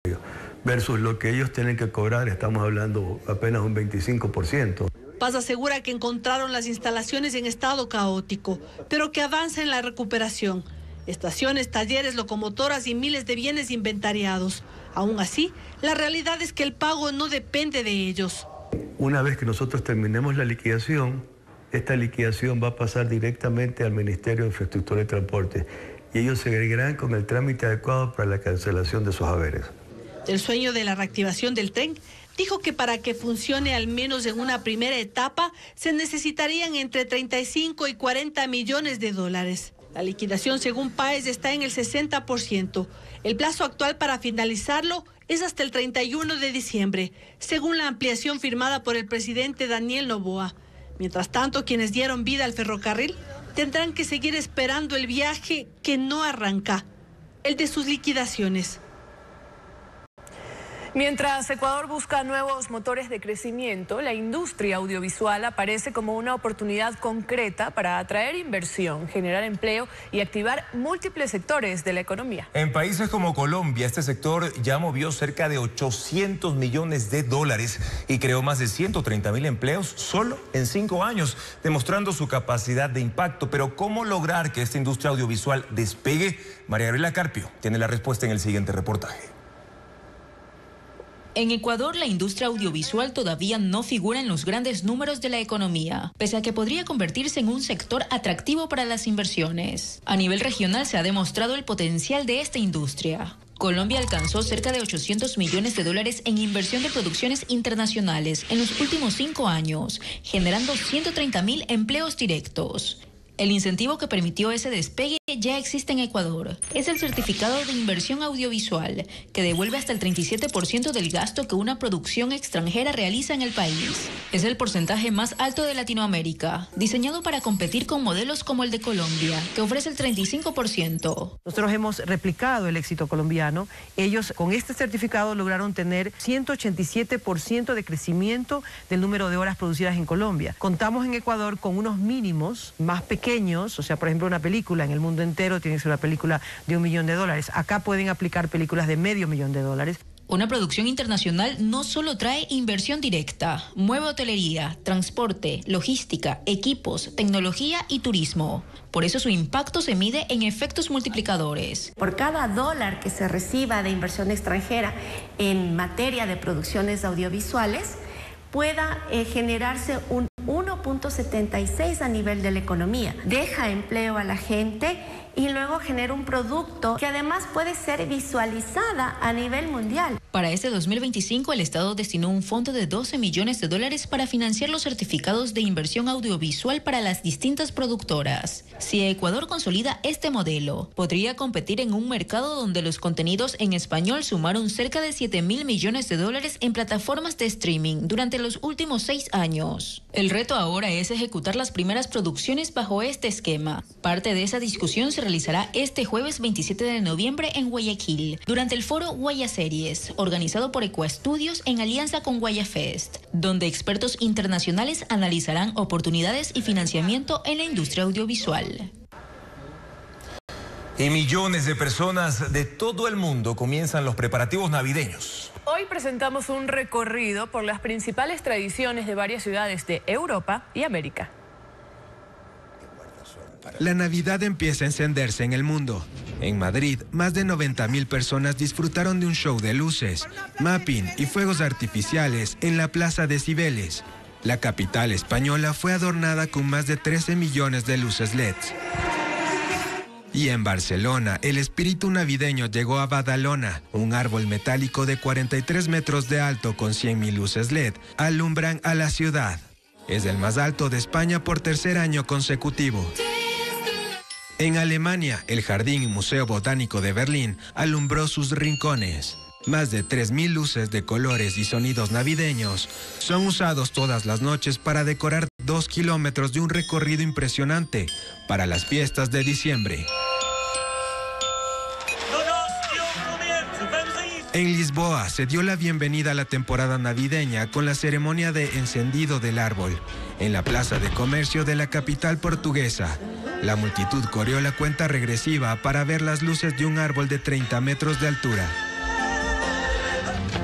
S4: Versus lo que ellos tienen que cobrar, estamos hablando apenas un 25%.
S3: Paz asegura que encontraron las instalaciones en estado caótico, pero que avanza en la recuperación. Estaciones, talleres, locomotoras y miles de bienes inventariados. Aún así, la realidad es que el pago no depende de ellos.
S4: Una vez que nosotros terminemos la liquidación, esta liquidación va a pasar directamente al Ministerio de Infraestructura y Transporte y ellos seguirán con el trámite adecuado para la cancelación de sus haberes.
S3: El sueño de la reactivación del tren dijo que para que funcione al menos en una primera etapa se necesitarían entre 35 y 40 millones de dólares. La liquidación, según Páez, está en el 60%. El plazo actual para finalizarlo es hasta el 31 de diciembre, según la ampliación firmada por el presidente Daniel Noboa. Mientras tanto, quienes dieron vida al ferrocarril tendrán que seguir esperando el viaje que no arranca, el de sus liquidaciones.
S2: Mientras Ecuador busca nuevos motores de crecimiento, la industria audiovisual aparece como una oportunidad concreta para atraer inversión, generar empleo y activar múltiples sectores de la economía.
S1: En países como Colombia, este sector ya movió cerca de 800 millones de dólares y creó más de 130.000 empleos solo en 5 años, demostrando su capacidad de impacto. Pero ¿cómo lograr que esta industria audiovisual despegue? María Gabriela Carpio tiene la respuesta en el siguiente reportaje.
S27: En Ecuador, la industria audiovisual todavía no figura en los grandes números de la economía, pese a que podría convertirse en un sector atractivo para las inversiones. A nivel regional se ha demostrado el potencial de esta industria. Colombia alcanzó cerca de 800 millones de dólares en inversión de producciones internacionales en los últimos 5 años, generando 130.000 empleos directos. El incentivo que permitió ese despegue ya existe en Ecuador. Es el certificado de inversión audiovisual, que devuelve hasta el 37% del gasto que una producción extranjera realiza en el país. Es el porcentaje más alto de Latinoamérica, diseñado para competir con modelos como el de Colombia, que ofrece el 35%.
S5: Nosotros hemos replicado el éxito colombiano. Ellos con este certificado lograron tener 187% de crecimiento del número de horas producidas en Colombia. Contamos en Ecuador con unos mínimos más pequeños, o sea, por ejemplo, una película en el mundo entero tiene que ser una película de $1 millón. Acá pueden aplicar películas de $500,000.
S27: Una producción internacional no solo trae inversión directa, mueve hotelería, transporte, logística, equipos, tecnología y turismo. Por eso su impacto se mide en efectos multiplicadores.
S6: Por cada dólar que se reciba de inversión extranjera en materia de producciones audiovisuales, pueda generarse un 1.76 a nivel de la economía. Deja empleo a la gente y luego genera un producto que además puede ser visualizada a nivel mundial.
S27: Para este 2025, el Estado destinó un fondo de 12 millones de dólares para financiar los certificados de inversión audiovisual para las distintas productoras. Si Ecuador consolida este modelo, podría competir en un mercado donde los contenidos en español sumaron cerca de 7.000 millones de dólares en plataformas de streaming durante los últimos 6 años. El reto ahora es ejecutar las primeras producciones bajo este esquema. Parte de esa discusión se realizará este jueves 27 de noviembre en Guayaquil, durante el foro Guaya Series, organizado por Ecuastudios en alianza con Guayafest, donde expertos internacionales analizarán oportunidades y financiamiento en la industria audiovisual.
S1: Y millones de personas de todo el mundo comienzan los preparativos navideños.
S2: Hoy presentamos un recorrido por las principales tradiciones de varias ciudades de Europa y América.
S9: La Navidad empieza a encenderse en el mundo. En Madrid, más de 90.000 personas disfrutaron de un show de luces, mapping y fuegos artificiales en la Plaza de Cibeles. La capital española fue adornada con más de 13 millones de luces LEDs. Y en Barcelona, el espíritu navideño llegó a Badalona. Un árbol metálico de 43 metros de alto con 100.000 luces LED alumbran a la ciudad. Es el más alto de España por tercer año consecutivo. En Alemania, el Jardín y Museo Botánico de Berlín alumbró sus rincones. Más de 3.000 luces de colores y sonidos navideños son usados todas las noches para decorar 2 kilómetros de un recorrido impresionante para las fiestas de diciembre. En Lisboa se dio la bienvenida a la temporada navideña con la ceremonia de encendido del árbol en la plaza de comercio de la capital portuguesa. La multitud corrió la cuenta regresiva para ver las luces de un árbol de 30 metros de altura.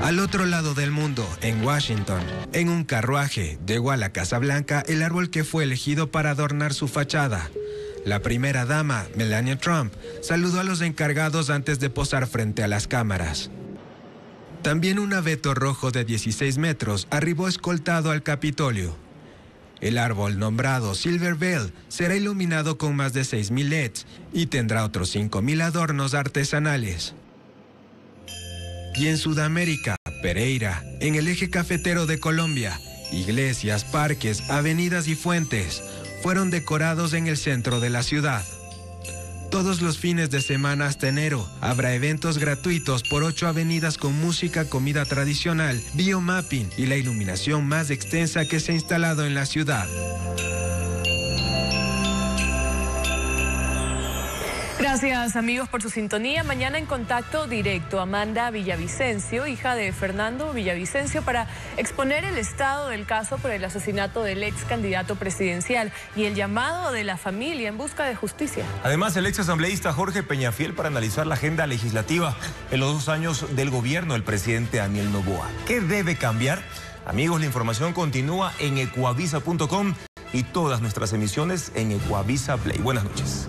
S9: Al otro lado del mundo, en Washington, en un carruaje, llegó a la Casa Blanca el árbol que fue elegido para adornar su fachada. La primera dama, Melania Trump, saludó a los encargados antes de posar frente a las cámaras. También un abeto rojo de 16 metros arribó escoltado al Capitolio. El árbol nombrado Silver Bell será iluminado con más de 6.000 LEDs y tendrá otros 5.000 adornos artesanales. Y en Sudamérica, Pereira, en el eje cafetero de Colombia, iglesias, parques, avenidas y fuentes fueron decorados en el centro de la ciudad. Todos los fines de semana hasta enero habrá eventos gratuitos por 8 avenidas con música, comida tradicional, biomapping y la iluminación más extensa que se ha instalado en la ciudad.
S2: Gracias, amigos, por su sintonía. Mañana en Contacto Directo, Amanda Villavicencio, hija de Fernando Villavicencio, para exponer el estado del caso por el asesinato del ex candidato presidencial y el llamado de la familia en busca de justicia.
S1: Además, el ex asambleísta Jorge Peñafiel para analizar la agenda legislativa en los 2 años del gobierno del presidente Daniel Noboa. ¿Qué debe cambiar? Amigos, la información continúa en ecuavisa.com y todas nuestras emisiones en Ecuavisa Play. Buenas noches.